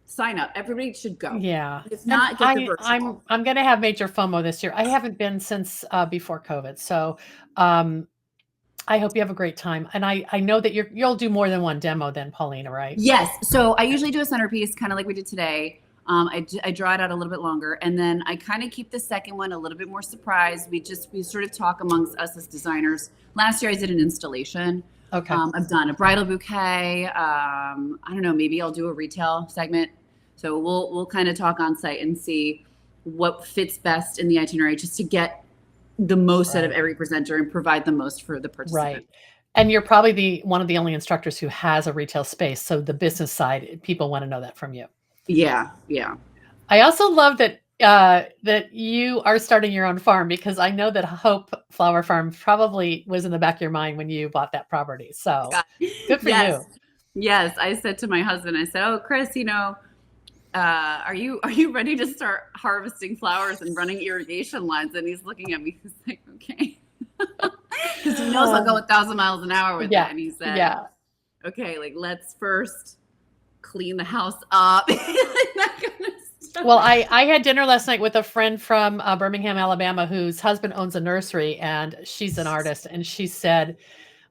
Speaker 2: sign up. Everybody should go.
Speaker 1: Yeah.
Speaker 2: If not, get the virtual.
Speaker 1: I'm going to have major FOMO this year. I haven't been since before COVID. So, I hope you have a great time. And I know that you'll do more than one demo then, Paulina, right?
Speaker 2: Yes. So I usually do a centerpiece, kind of like we did today. I draw it out a little bit longer, and then I kind of keep the second one a little bit more surprise. We sort of talk amongst us as designers. Last year I did an installation.
Speaker 1: Okay.
Speaker 2: I've done a bridal bouquet. I don't know, maybe I'll do a retail segment. So we'll kind of talk on site and see what fits best in the itinerary, just to get the most out of every presenter and provide the most for the participant.
Speaker 1: Right. And you're probably one of the only instructors who has a retail space. So the business side, people want to know that from you.
Speaker 2: Yeah, yeah.
Speaker 1: I also love that that you are starting your own farm because I know that Hope Flower Farm probably was in the back of your mind when you bought that property. So
Speaker 2: God.
Speaker 1: good for
Speaker 2: Yes,
Speaker 1: you.
Speaker 2: yes. I said to my husband, I said, "Oh, Chris, are you ready to start harvesting flowers and running irrigation lines?" And he's looking at me. He's like, "Okay," because he knows I'll go 1,000 miles an hour with it.
Speaker 1: Yeah,
Speaker 2: And he said,
Speaker 1: yeah.
Speaker 2: "Okay, like let's first clean the house up." That kind of stuff.
Speaker 1: Well, I had dinner last night with a friend from Birmingham, Alabama, whose husband owns a nursery, and she's an artist. And she said,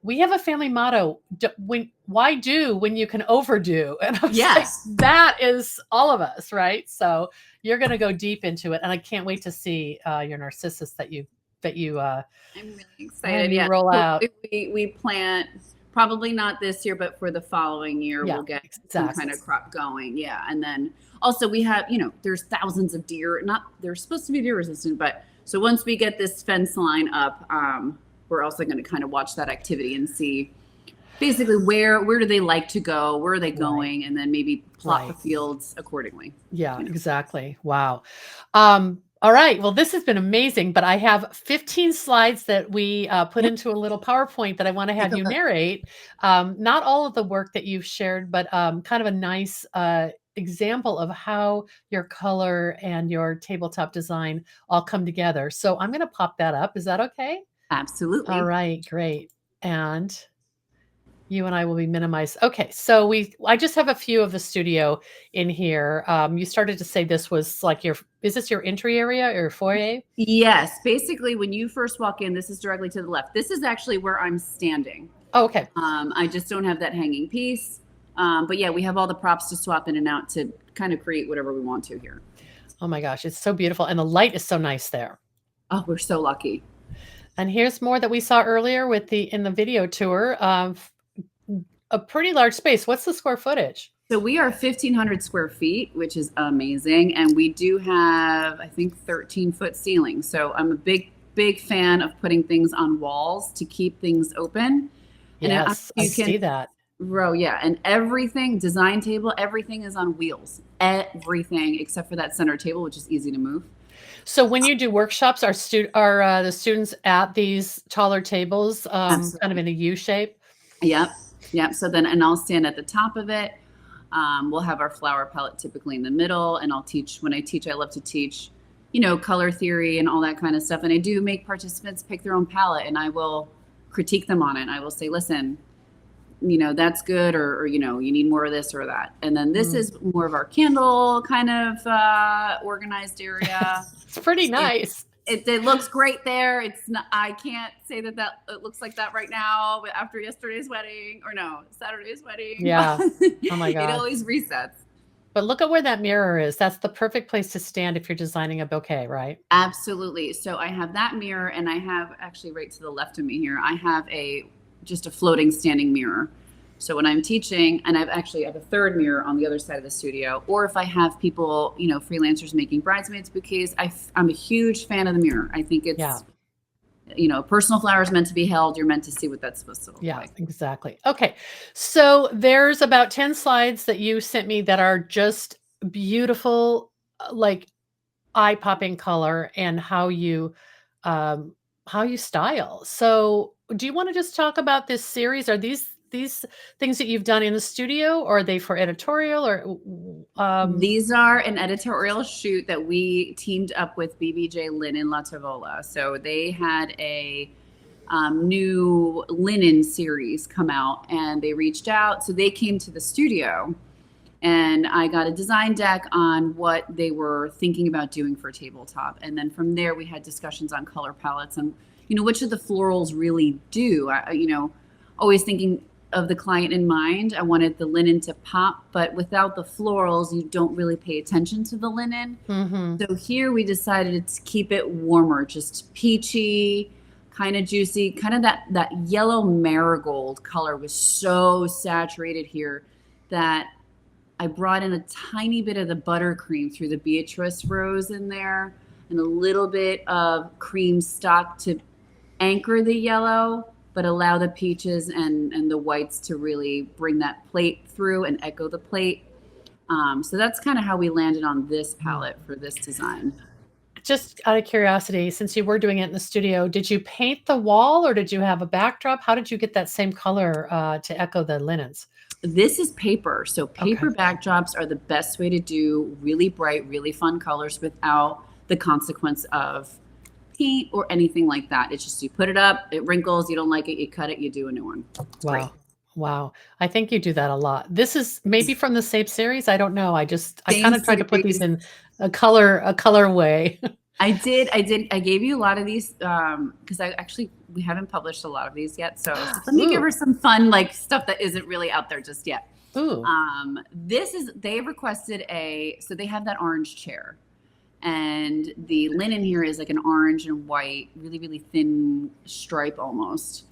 Speaker 1: "We have a family motto: why do when you can overdo?" And I was like,
Speaker 2: Yes,
Speaker 1: "That is all of us, right?" So you're going to go deep into it, and I can't wait to see your narcissus that
Speaker 2: I'm really
Speaker 1: when
Speaker 2: excited.
Speaker 1: you
Speaker 2: Yeah,
Speaker 1: roll out.
Speaker 2: hopefully we plant, probably not this year, but for the following year
Speaker 1: Yeah,
Speaker 2: we'll get some kind
Speaker 1: exactly.
Speaker 2: of crop going. Yeah, and then also we have, there's thousands of deer. Not they're supposed to be deer resistant, but so once we get this fence line up, we're also going to kind of watch that activity and see basically where do they like to go, where are they
Speaker 1: Right,
Speaker 2: going, and then maybe plot the
Speaker 1: right.
Speaker 2: fields accordingly.
Speaker 1: Yeah,
Speaker 2: You know.
Speaker 1: exactly. Wow. All right. Well, this has been amazing, but I have 15 slides that we put
Speaker 2: Yeah.
Speaker 1: into a little PowerPoint that I want to
Speaker 2: Take
Speaker 1: have
Speaker 2: a
Speaker 1: you
Speaker 2: look.
Speaker 1: narrate. Not all of the work that you've shared, but kind of a nice example of how your color and your tabletop design all come together. So I'm going to pop that up. Is that okay? All
Speaker 2: Absolutely.
Speaker 1: right, great. And you and I will be minimized. Okay, so I just have a few of the studio in here. You started to say this was like is this your entry area or foyer?
Speaker 2: Yes, basically, when you first walk in, this is directly to the left. This is actually where I'm standing.
Speaker 1: Oh, okay.
Speaker 2: I just don't have that hanging piece. But yeah, we have all the props to swap in and out to kind of create whatever we want to here.
Speaker 1: Oh my gosh, it's so beautiful. And the light is so nice there.
Speaker 2: Oh, we're so lucky.
Speaker 1: And here's more that we saw earlier with in the video tour of a pretty large space. What's the square footage?
Speaker 2: So we are 1,500 square feet, which is amazing. And we do have, I think, 13-foot ceilings. So I'm a big fan of putting things on walls to keep things open. And
Speaker 1: Yes, I
Speaker 2: you can
Speaker 1: see that.
Speaker 2: row, yeah. And everything, design table, everything is on wheels. Everything except for that center table, which is easy to move.
Speaker 1: So when you do workshops, are the students at these taller tables, kind of
Speaker 2: Absolutely.
Speaker 1: in a U shape?
Speaker 2: Yep. Yep. So then, and I'll stand at the top of it. We'll have our flower palette typically in the middle, and I'll teach. When I teach, I love to teach, color theory and all that kind of stuff. And I do make participants pick their own palette, and I will critique them on it. I will say, listen, that's good, or you need more of this or that. And then this
Speaker 1: Mm.
Speaker 2: is more of our candle kind of organized area.
Speaker 1: It's pretty
Speaker 2: It,
Speaker 1: nice.
Speaker 2: it looks great there. It's not. I can't say that it looks like that right now, but after yesterday's wedding, or no, Saturday's wedding,
Speaker 1: Yeah.
Speaker 2: but
Speaker 1: Oh my
Speaker 2: it
Speaker 1: gosh.
Speaker 2: always resets.
Speaker 1: But look at where that mirror is. That's the perfect place to stand if you're designing a bouquet, right?
Speaker 2: Absolutely. So I have that mirror, and I have actually right to the left of me here, I have just a floating standing mirror. So when I'm teaching, and I have a third mirror on the other side of the studio, or if I have people, freelancers making bridesmaids bouquets, I'm a huge fan of the mirror. I think
Speaker 1: Yeah.
Speaker 2: it's, personal flower is meant to be held. You're meant to see what that's supposed to look
Speaker 1: Yeah,
Speaker 2: like.
Speaker 1: exactly. Okay. So there's about 10 slides that you sent me that are just beautiful, like eye-popping color and um how you style. So do you want to just talk about this series? Are these things that you've done in the studio, or are they for editorial
Speaker 2: These are an editorial shoot that we teamed up with BBJ Linen La Tavola. So they had a new linen series come out, and they reached out. So they came to the studio, and I got a design deck on what they were thinking about doing for tabletop. And then from there, we had discussions on color palettes and, which of the florals really do. Always thinking of the client in mind. I wanted the linen to pop, but without the florals, you don't really pay attention to the linen.
Speaker 1: Mhm.
Speaker 2: So here we decided to keep it warmer, just peachy, kind of juicy, kind of that yellow marigold color was so saturated here that I brought in a tiny bit of the buttercream through the Beatrice rose in there, and a little bit of cream stock to anchor the yellow, but allow the peaches and the whites to really bring that plate through and echo the plate. So that's kind of how we landed on this palette for this design.
Speaker 1: Just out of curiosity, since you were doing it in the studio, did you paint the wall or did you have a backdrop? How did you get that same color to echo the linens?
Speaker 2: This is paper. So
Speaker 1: Okay.
Speaker 2: paper backdrops are the best way to do really bright, really fun colors without the consequence of paint or anything like that. It's just you put it up, it wrinkles, you don't like it, you cut it, you do a new one. It's great.
Speaker 1: Wow. Wow. I think you do that a lot. This is maybe from the same series. I don't know. I
Speaker 2: Same
Speaker 1: kind of tried to put these
Speaker 2: series.
Speaker 1: in a color way.
Speaker 2: I did. I gave you a lot of these because we haven't published a lot of these yet. So let me give
Speaker 1: Ooh.
Speaker 2: her some fun like stuff that isn't really out there just yet.
Speaker 1: Ooh.
Speaker 2: They requested so they have that orange chair, and the linen here is like an orange and white, really, really thin stripe almost.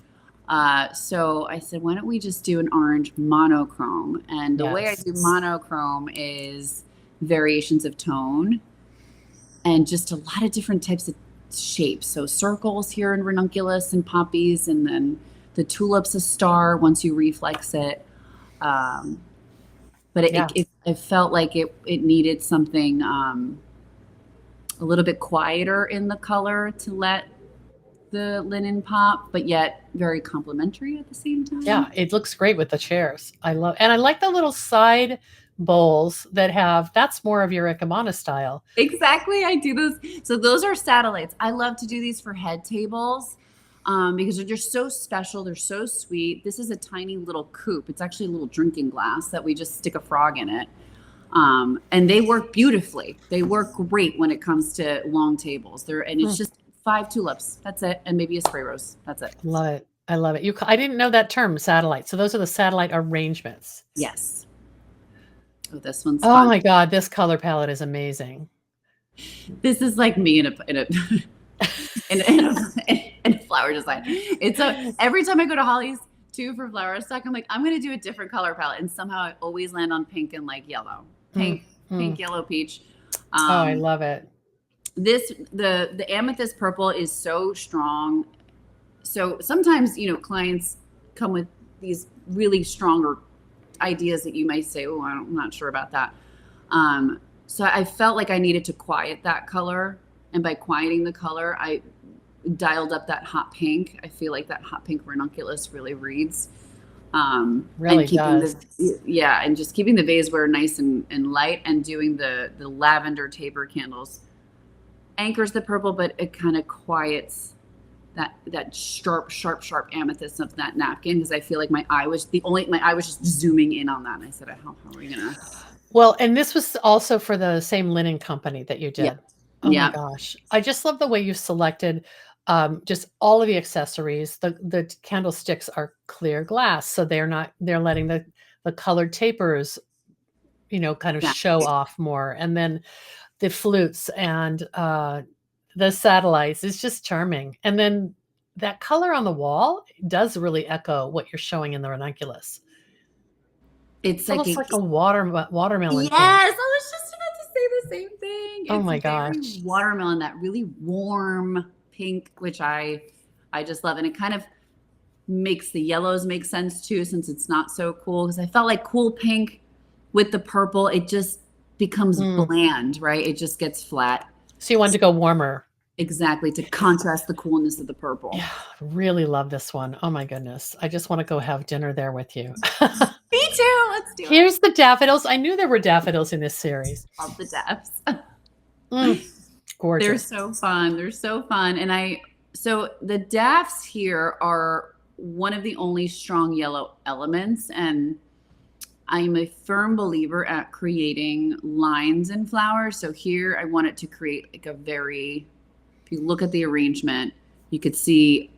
Speaker 2: So I said, why don't we just do an orange monochrome? And the way I
Speaker 1: Yes.
Speaker 2: do monochrome is variations of tone and just a lot of different types of shapes. So circles here in ranunculus and poppies, and then the tulip's a star once you reflex it. But
Speaker 1: Yeah.
Speaker 2: it felt like it needed something a little bit quieter in the color to let the linen pop, but yet very complementary at the same time.
Speaker 1: Yeah, it looks great with the chairs. I like the little side bowls that's more of your Ikebana style.
Speaker 2: Exactly. I do those. So those are satellites. I love to do these for head tables because they're just so special. They're so sweet. This is a tiny little coupe. It's actually a little drinking glass that we just stick a frog in it. And they work beautifully. They work great when it comes to long tables. And it's just 5 tulips. That's it. And maybe a spray rose. That's it.
Speaker 1: Love it. I love it. I didn't know that term, satellite. So those are the satellite arrangements.
Speaker 2: Yes. Oh, this one's
Speaker 1: Oh
Speaker 2: fun.
Speaker 1: my God, this color palette is amazing.
Speaker 2: This is like me in a flower design. Every time I go to Holly's too for Flowerstock, I'm like, I'm going to do a different color palette. And somehow I always land on pink and like yellow. Pink, yellow, peach.
Speaker 1: Oh, I love it.
Speaker 2: The amethyst purple is so strong. So sometimes, clients come with these really stronger ideas that you might say, oh, I'm not sure about that. So I felt like I needed to quiet that color. And by quieting the color, I dialed up that hot pink. I feel like that hot pink ranunculus really reads.
Speaker 1: Really
Speaker 2: and keeping
Speaker 1: does.
Speaker 2: and just keeping the vase ware nice and light, and doing the lavender taper candles anchors the purple, but it kind of quiets that sharp amethyst of that napkin, because I feel like my eye was just zooming in on that, and I said, how are we gonna?
Speaker 1: Well, and this was also for the same linen company that you did.
Speaker 2: Yeah.
Speaker 1: Oh
Speaker 2: Yeah.
Speaker 1: my gosh. I just love the way you selected just all of the accessories. The candlesticks are clear glass, so they're letting the colored tapers, kind of show off more. And then the flutes and the satellites is just charming. And then that color on the wall does really echo what you're showing in the ranunculus.
Speaker 2: It's
Speaker 1: almost like a watermelon
Speaker 2: Yes,
Speaker 1: pink.
Speaker 2: I was just about to say the same thing.
Speaker 1: Oh my
Speaker 2: It's very
Speaker 1: gosh.
Speaker 2: watermelon, that really warm pink, which I just love. And it kind of makes the yellows make sense too, since it's not so cool. Because I felt like cool pink with the purple, it just becomes bland, right? It just gets flat.
Speaker 1: So you wanted to go warmer.
Speaker 2: Exactly, to contrast the coolness of the purple.
Speaker 1: Yeah, really love this one. Oh my goodness. I just want to go have dinner there with you.
Speaker 2: Me too. Let's do it.
Speaker 1: Here's the daffodils. I knew there were daffodils in this series.
Speaker 2: Love the daffs.
Speaker 1: Gorgeous.
Speaker 2: They're so fun. They're so fun. And so the daffs here are one of the only strong yellow elements. And I'm a firm believer at creating lines in flowers. So here I want it to create like if you look at the arrangement, you could see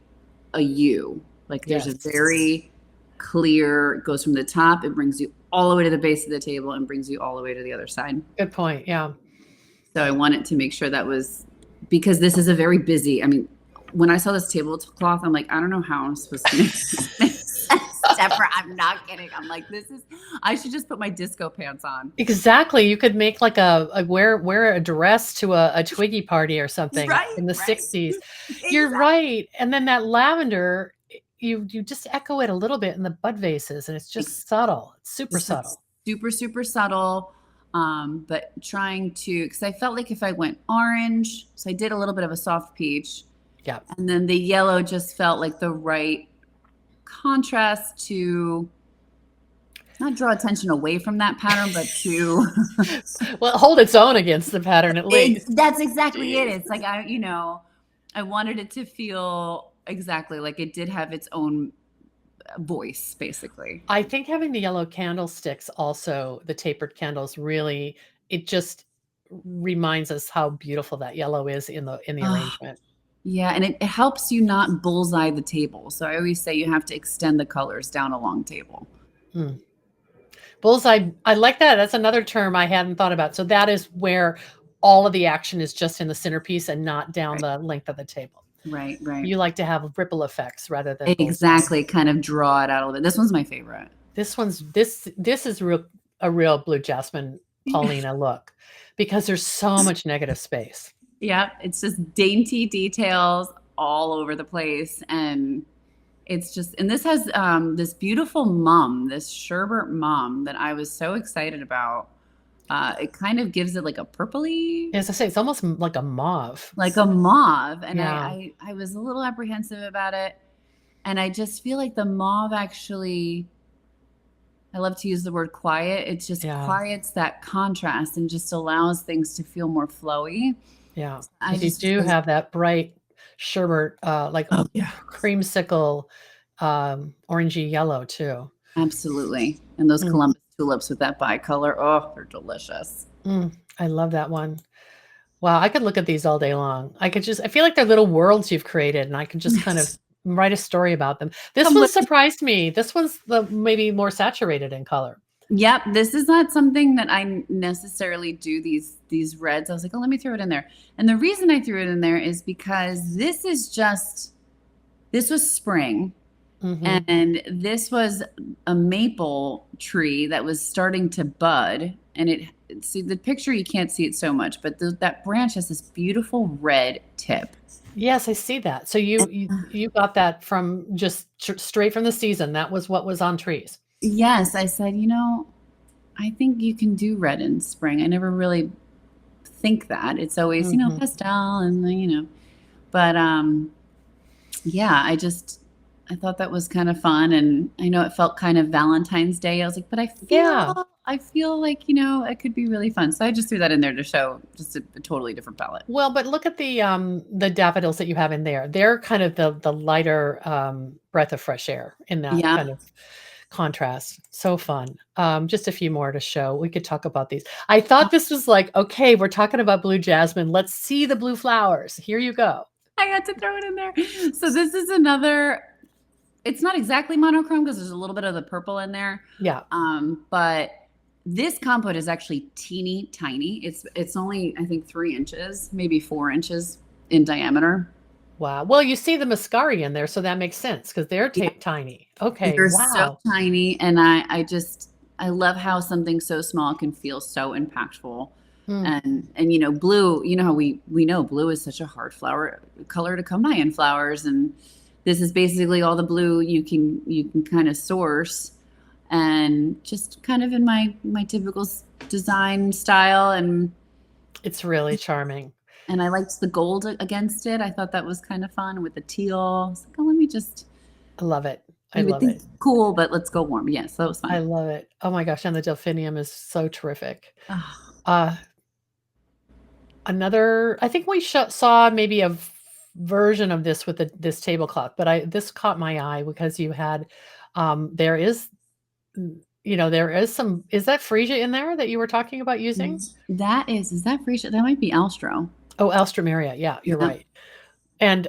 Speaker 2: a U. Like there's a very clear, it goes from the top, it brings you all the way to the base of the table and brings you all the way to the other side.
Speaker 1: Good point. Yeah.
Speaker 2: So I wanted to make sure that was, because this is a very busy, when I saw this tablecloth, I'm like, I don't know how I'm supposed to make sense. Deborah, I'm not kidding. I'm like, I should just put my disco pants on.
Speaker 1: Exactly. You could make like wear a dress to a Twiggy party or something in the 60s. You're right. And then that lavender, you just echo it a little bit in the bud vases, and it's just subtle. It's super subtle.
Speaker 2: Super, super subtle. But trying to, because I felt like if I went orange, so I did a little bit of a soft peach,
Speaker 1: Yeah.
Speaker 2: and then the yellow just felt like the right contrast to not draw attention away from that pattern, but to
Speaker 1: Well, hold its own against the pattern at least.
Speaker 2: that's exactly it.
Speaker 1: Jeez.
Speaker 2: It's like I wanted it to feel exactly like it did have its own voice, basically.
Speaker 1: I think having the yellow candlesticks also, the tapered candles really, it just reminds us how beautiful that yellow is in the
Speaker 2: Ah,
Speaker 1: arrangement.
Speaker 2: yeah, and it helps you not bullseye the table. So I always say you have to extend the colors down a long table.
Speaker 1: Mm. Bullseye, I like that. That's another term I hadn't thought about. So that is where all of the action is just in the centerpiece and not down
Speaker 2: Right,
Speaker 1: the length of the table.
Speaker 2: right, right.
Speaker 1: You like to have ripple effects rather than bullseye.
Speaker 2: Exactly, kind of draw it out a little bit. This one's my favorite.
Speaker 1: This is a real Blue Jasmine Paulina look because there's so much negative space.
Speaker 2: Yeah, it's just dainty details all over the place. And it's just, and this has this beautiful mum, this sherbet mum that I was so excited about. It kind of gives it like a purpley,
Speaker 1: As I say, it's almost like a mauve.
Speaker 2: like a mauve. And
Speaker 1: Yeah.
Speaker 2: I was a little apprehensive about it. And I just feel like the mauve actually, I love to use the word quiet. It just
Speaker 1: Yeah.
Speaker 2: quiets that contrast and just allows things to feel more flowy.
Speaker 1: Yeah.
Speaker 2: I
Speaker 1: Because you
Speaker 2: just
Speaker 1: do
Speaker 2: was,
Speaker 1: have that bright sherbet, like
Speaker 2: oh yeah,
Speaker 1: creamsicle, orangey yellow too.
Speaker 2: absolutely. And those
Speaker 1: Mm,
Speaker 2: Columbus tulips with that bicolor, oh, they're delicious.
Speaker 1: I love that one. Wow, I could look at these all day long. I feel like they're little worlds you've created, and I could just kind of
Speaker 2: Yes.
Speaker 1: write a story about them. This
Speaker 2: Come
Speaker 1: one
Speaker 2: with me.
Speaker 1: surprised me. This one's maybe more saturated in color.
Speaker 2: Yep, this is not something that I necessarily do these reds. I was like, oh, let me throw it in there. And the reason I threw it in there is because this was spring.
Speaker 1: Hmm.
Speaker 2: And this was a maple tree that was starting to bud. And see the picture, you can't see it so much, but that branch has this beautiful red tip.
Speaker 1: Yes, I see that. So you got that from just straight from the season. That was what was on trees.
Speaker 2: Yes, I said, I think you can do red in spring. I never really think that. It's always,
Speaker 1: Hmm.
Speaker 2: pastel and but yeah, I thought that was kind of fun, and I know it felt kind of Valentine's Day. I was like, but
Speaker 1: Yeah.
Speaker 2: I feel like, it could be really fun. So I just threw that in there to show just a totally different palette.
Speaker 1: Well, but look at the daffodils that you have in there. They're kind of the lighter breath of fresh air in that
Speaker 2: Yeah.
Speaker 1: kind of contrast. So fun. Just a few more to show. We could talk about these. I thought this was like, okay, we're talking about blue jasmine. Let's see the blue flowers. Here you go.
Speaker 2: I had to throw it in there. So this is another, it's not exactly monochrome because there's a little bit of the purple in there.
Speaker 1: Yeah.
Speaker 2: But this compote is actually teeny tiny. It's only, I think, 3 inches, maybe 4 inches in diameter.
Speaker 1: Wow. Well, you see the mascari in there, so that makes sense because they're
Speaker 2: Yeah,
Speaker 1: tiny. Okay.
Speaker 2: they're so
Speaker 1: Wow.
Speaker 2: tiny, and I love how something so small can feel so impactful.
Speaker 1: Mm,
Speaker 2: And blue, how we know blue is such a hard flower color to come by in flowers, and this is basically all the blue you can kind of source, and just kind of in my typical design style.
Speaker 1: it's really charming.
Speaker 2: And I liked the gold against it. I thought that was kind of fun with the teal. I was like, oh, let me just,
Speaker 1: I love it. I
Speaker 2: you would
Speaker 1: love
Speaker 2: think
Speaker 1: it.
Speaker 2: cool, but let's go warm. Yes, that was
Speaker 1: I
Speaker 2: fun.
Speaker 1: love it. Oh my gosh. And the delphinium is so terrific.
Speaker 2: Oh,
Speaker 1: Uh, I think we saw maybe a version of this with this tablecloth, but this caught my eye because you had, there is, there is some, is that freesia in there that you were talking about using?
Speaker 2: is that freesia? That might be Alstro.
Speaker 1: Oh, alstroemeria. Yeah, you're
Speaker 2: Yeah.
Speaker 1: right. And,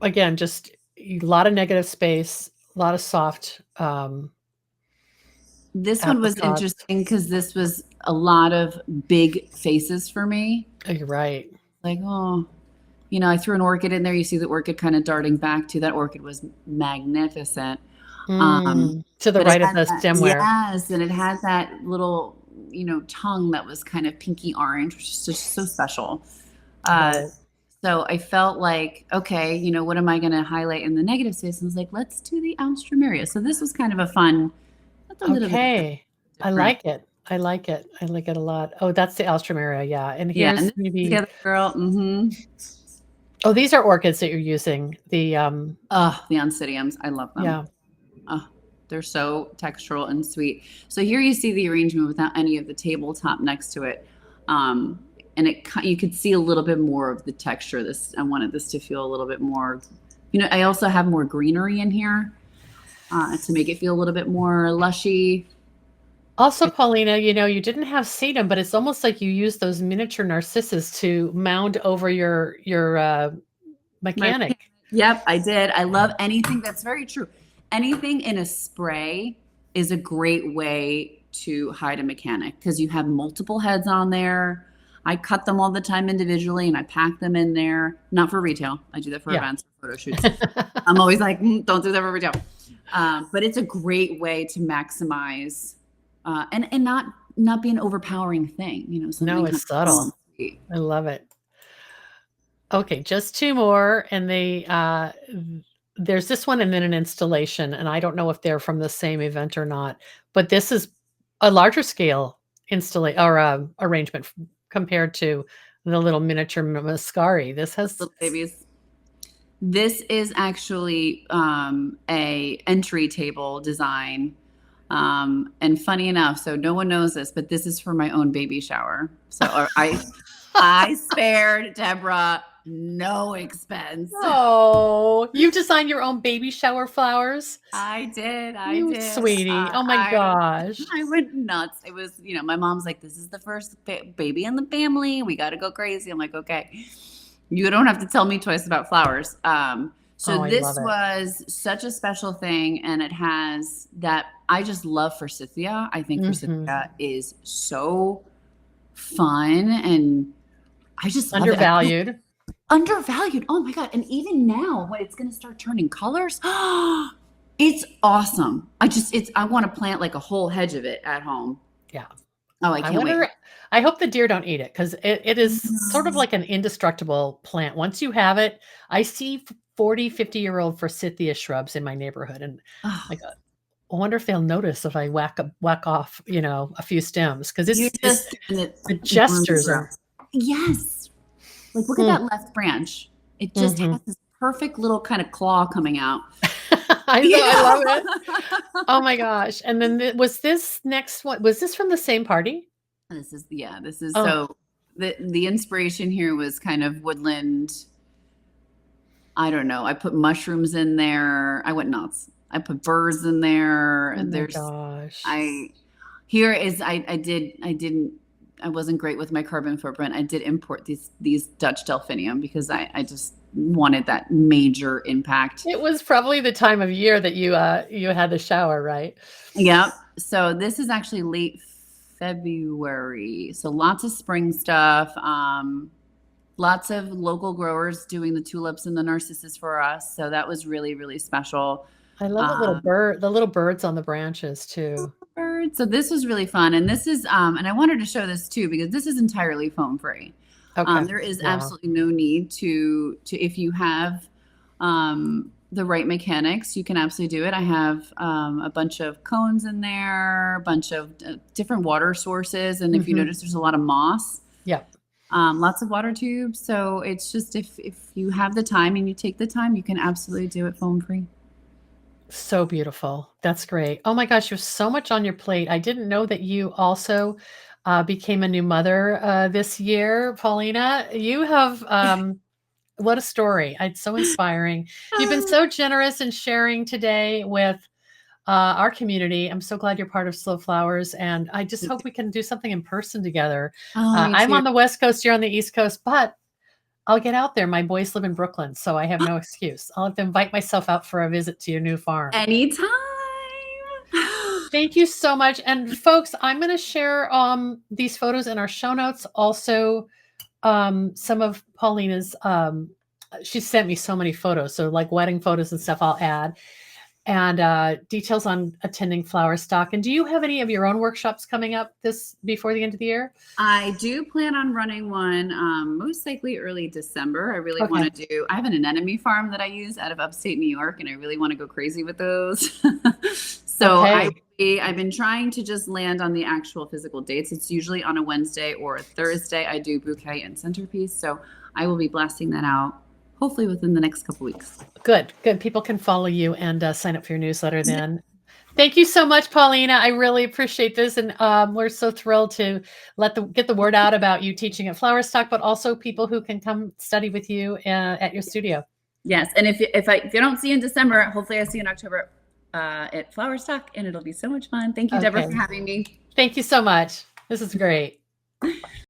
Speaker 1: again, just a lot of negative space, a lot of soft,
Speaker 2: This one was
Speaker 1: apricots.
Speaker 2: interesting because this was a lot of big faces for me.
Speaker 1: Oh, you're right.
Speaker 2: Like, oh, I threw an orchid in there. You see the orchid kind of darting back to that orchid was magnificent.
Speaker 1: To the
Speaker 2: But it
Speaker 1: right of
Speaker 2: had
Speaker 1: the
Speaker 2: that,
Speaker 1: stemware.
Speaker 2: yes, and it had that little, tongue that was kind of pinky orange, which is just so special. Uh,
Speaker 1: Right.
Speaker 2: so I felt like, okay, what am I going to highlight in the negative space? And I was like, let's do the alstroemeria. So this was kind of a fun, that's a little bit
Speaker 1: Okay. I
Speaker 2: different.
Speaker 1: like it. I like it. I like it a lot. Oh, that's the Alstroemeria, yeah, and
Speaker 2: Yeah, and
Speaker 1: here's
Speaker 2: this is the
Speaker 1: maybe
Speaker 2: other girl. Mm-hmm.
Speaker 1: oh, these are orchids that you're using.
Speaker 2: Oh, the oncidiums. I love them.
Speaker 1: Yeah.
Speaker 2: Oh, they're so textural and sweet. So here you see the arrangement without any of the tabletop next to it. Um, and you could see a little bit more of the texture. I wanted this to feel a little bit more, I also have more greenery in here to make it feel a little bit more lushy.
Speaker 1: Also, Paulina, you didn't have sedum, but it's almost like you used those miniature narcissus to mound over your
Speaker 2: My,
Speaker 1: mechanic.
Speaker 2: yep, I did. I love anything that's very true. Anything in a spray is a great way to hide a mechanic because you have multiple heads on there. I cut them all the time individually and I pack them in there. Not for retail. I do that for
Speaker 1: Yeah.
Speaker 2: events, photo shoots. I'm always like, don't do that for retail. But it's a great way to maximize and not be an overpowering thing. Something
Speaker 1: No,
Speaker 2: kind of
Speaker 1: it's
Speaker 2: subtle and
Speaker 1: subtle.
Speaker 2: sweet.
Speaker 1: I love it. Okay, just two more, and there's this one and then an installation, and I don't know if they're from the same event or not, but this is a larger scale installation or arrangement compared to the little miniature mascari. This has
Speaker 2: Little babies. This is actually a entry table design. And funny enough, so no one knows this, but this is for my own baby shower. So I spared Deborah no expense.
Speaker 1: Oh, you designed your own baby shower flowers?
Speaker 2: I did. I
Speaker 1: You
Speaker 2: did.
Speaker 1: sweetie. Oh my gosh.
Speaker 2: I went nuts. It was, my mom's like, this is the first baby in the family. We got to go crazy. I'm like, okay. You don't have to tell me twice about flowers. So
Speaker 1: Oh, I love
Speaker 2: this
Speaker 1: it.
Speaker 2: was such a special thing, and it has that I just love forsythia. I think
Speaker 1: Mhm.
Speaker 2: forsythia is so fun, and I just love it.
Speaker 1: Undervalued.
Speaker 2: Undervalued. Oh my god! And even now, when it's going to start turning colors, it's awesome. I want to plant like a whole hedge of it at home.
Speaker 1: Yeah.
Speaker 2: Oh, I
Speaker 1: I
Speaker 2: can't wait.
Speaker 1: wonder I hope the deer don't eat it because it is sort of like an indestructible plant. Once you have it, I see 40, 50-year-old forsythia shrubs in my neighborhood, and
Speaker 2: Oh,
Speaker 1: like, I wonder if they'll notice if I whack off, a few stems because
Speaker 2: you're
Speaker 1: it's
Speaker 2: just giving it
Speaker 1: the
Speaker 2: worms
Speaker 1: gestures
Speaker 2: around.
Speaker 1: are
Speaker 2: Yes. Like, look at
Speaker 1: mm,
Speaker 2: that left branch. It just
Speaker 1: mhm.
Speaker 2: has this perfect little kind of claw coming out.
Speaker 1: I know, I love it.
Speaker 2: Yeah.
Speaker 1: Oh my gosh, and then was this next one was this from the same party?
Speaker 2: This is
Speaker 1: Oh,
Speaker 2: so the inspiration here was kind of woodland. I don't know. I put mushrooms in there. I went nuts. I put birds in there.
Speaker 1: oh my gosh.
Speaker 2: I I wasn't great with my carbon footprint. I did import these Dutch delphinium because I just wanted that major impact.
Speaker 1: It was probably the time of year that you had the shower, right?
Speaker 2: Yep. So this is actually late February. So lots of spring stuff. Lots of local growers doing the tulips and the narcissus for us. So that was really, really special.
Speaker 1: I love
Speaker 2: Um,
Speaker 1: the little birds on the branches too.
Speaker 2: birds. So this was really fun. And this is, and I wanted to show this too, because this is entirely foam free.
Speaker 1: Okay.
Speaker 2: There is
Speaker 1: Yeah.
Speaker 2: absolutely no need if you have, the right mechanics, you can absolutely do it. I have a bunch of cones in there, a bunch of different water sources. And if you
Speaker 1: Mhm.
Speaker 2: notice, there's a lot of moss,
Speaker 1: Yep.
Speaker 2: lots of water tubes. So it's just if you have the time and you take the time, you can absolutely do it foam free.
Speaker 1: So beautiful. That's great. Oh my gosh, you have so much on your plate. I didn't know that you also became a new mother this year, Paulina. You have what a story. It's so inspiring. You've been so generous in sharing today with our community. I'm so glad you're part of Slow Flowers, and I just hope we can do something in person together.
Speaker 2: Oh, me
Speaker 1: I'm
Speaker 2: too.
Speaker 1: on the West Coast, you're on the East Coast, but I'll get out there. My boys live in Brooklyn, so I have no excuse. I'll have to invite myself out for a visit to your new farm.
Speaker 2: Anytime.
Speaker 1: Thank you so much. And folks, I'm going to share these photos in our show notes. Also, some of Paulina's, she sent me so many photos. So, like wedding photos and stuff, I'll add. And details on attending Flowerstock. And do you have any of your own workshops coming up before the end of the year?
Speaker 2: I do plan on running one most likely early December. I really
Speaker 1: Okay.
Speaker 2: want to I have an anemone farm that I use out of upstate New York, and I really want to go crazy with those. So
Speaker 1: Okay.
Speaker 2: I've been trying to just land on the actual physical dates. It's usually on a Wednesday or a Thursday. I do bouquet and centerpiece. So I will be blasting that out hopefully within the next couple weeks.
Speaker 1: Good. Good. People can follow you and sign up for your newsletter then. Thank you so much, Paulina. I really appreciate this, and we're so thrilled to get the word out about you teaching at Flowerstock, but also people who can come study with you at your studio.
Speaker 2: Yes, and if you don't see you in December, hopefully I see you in October at Flowerstock, and it'll be so much fun. Thank you, Deborah,
Speaker 1: Okay.
Speaker 2: for having me.
Speaker 1: Thank you so much. This is great.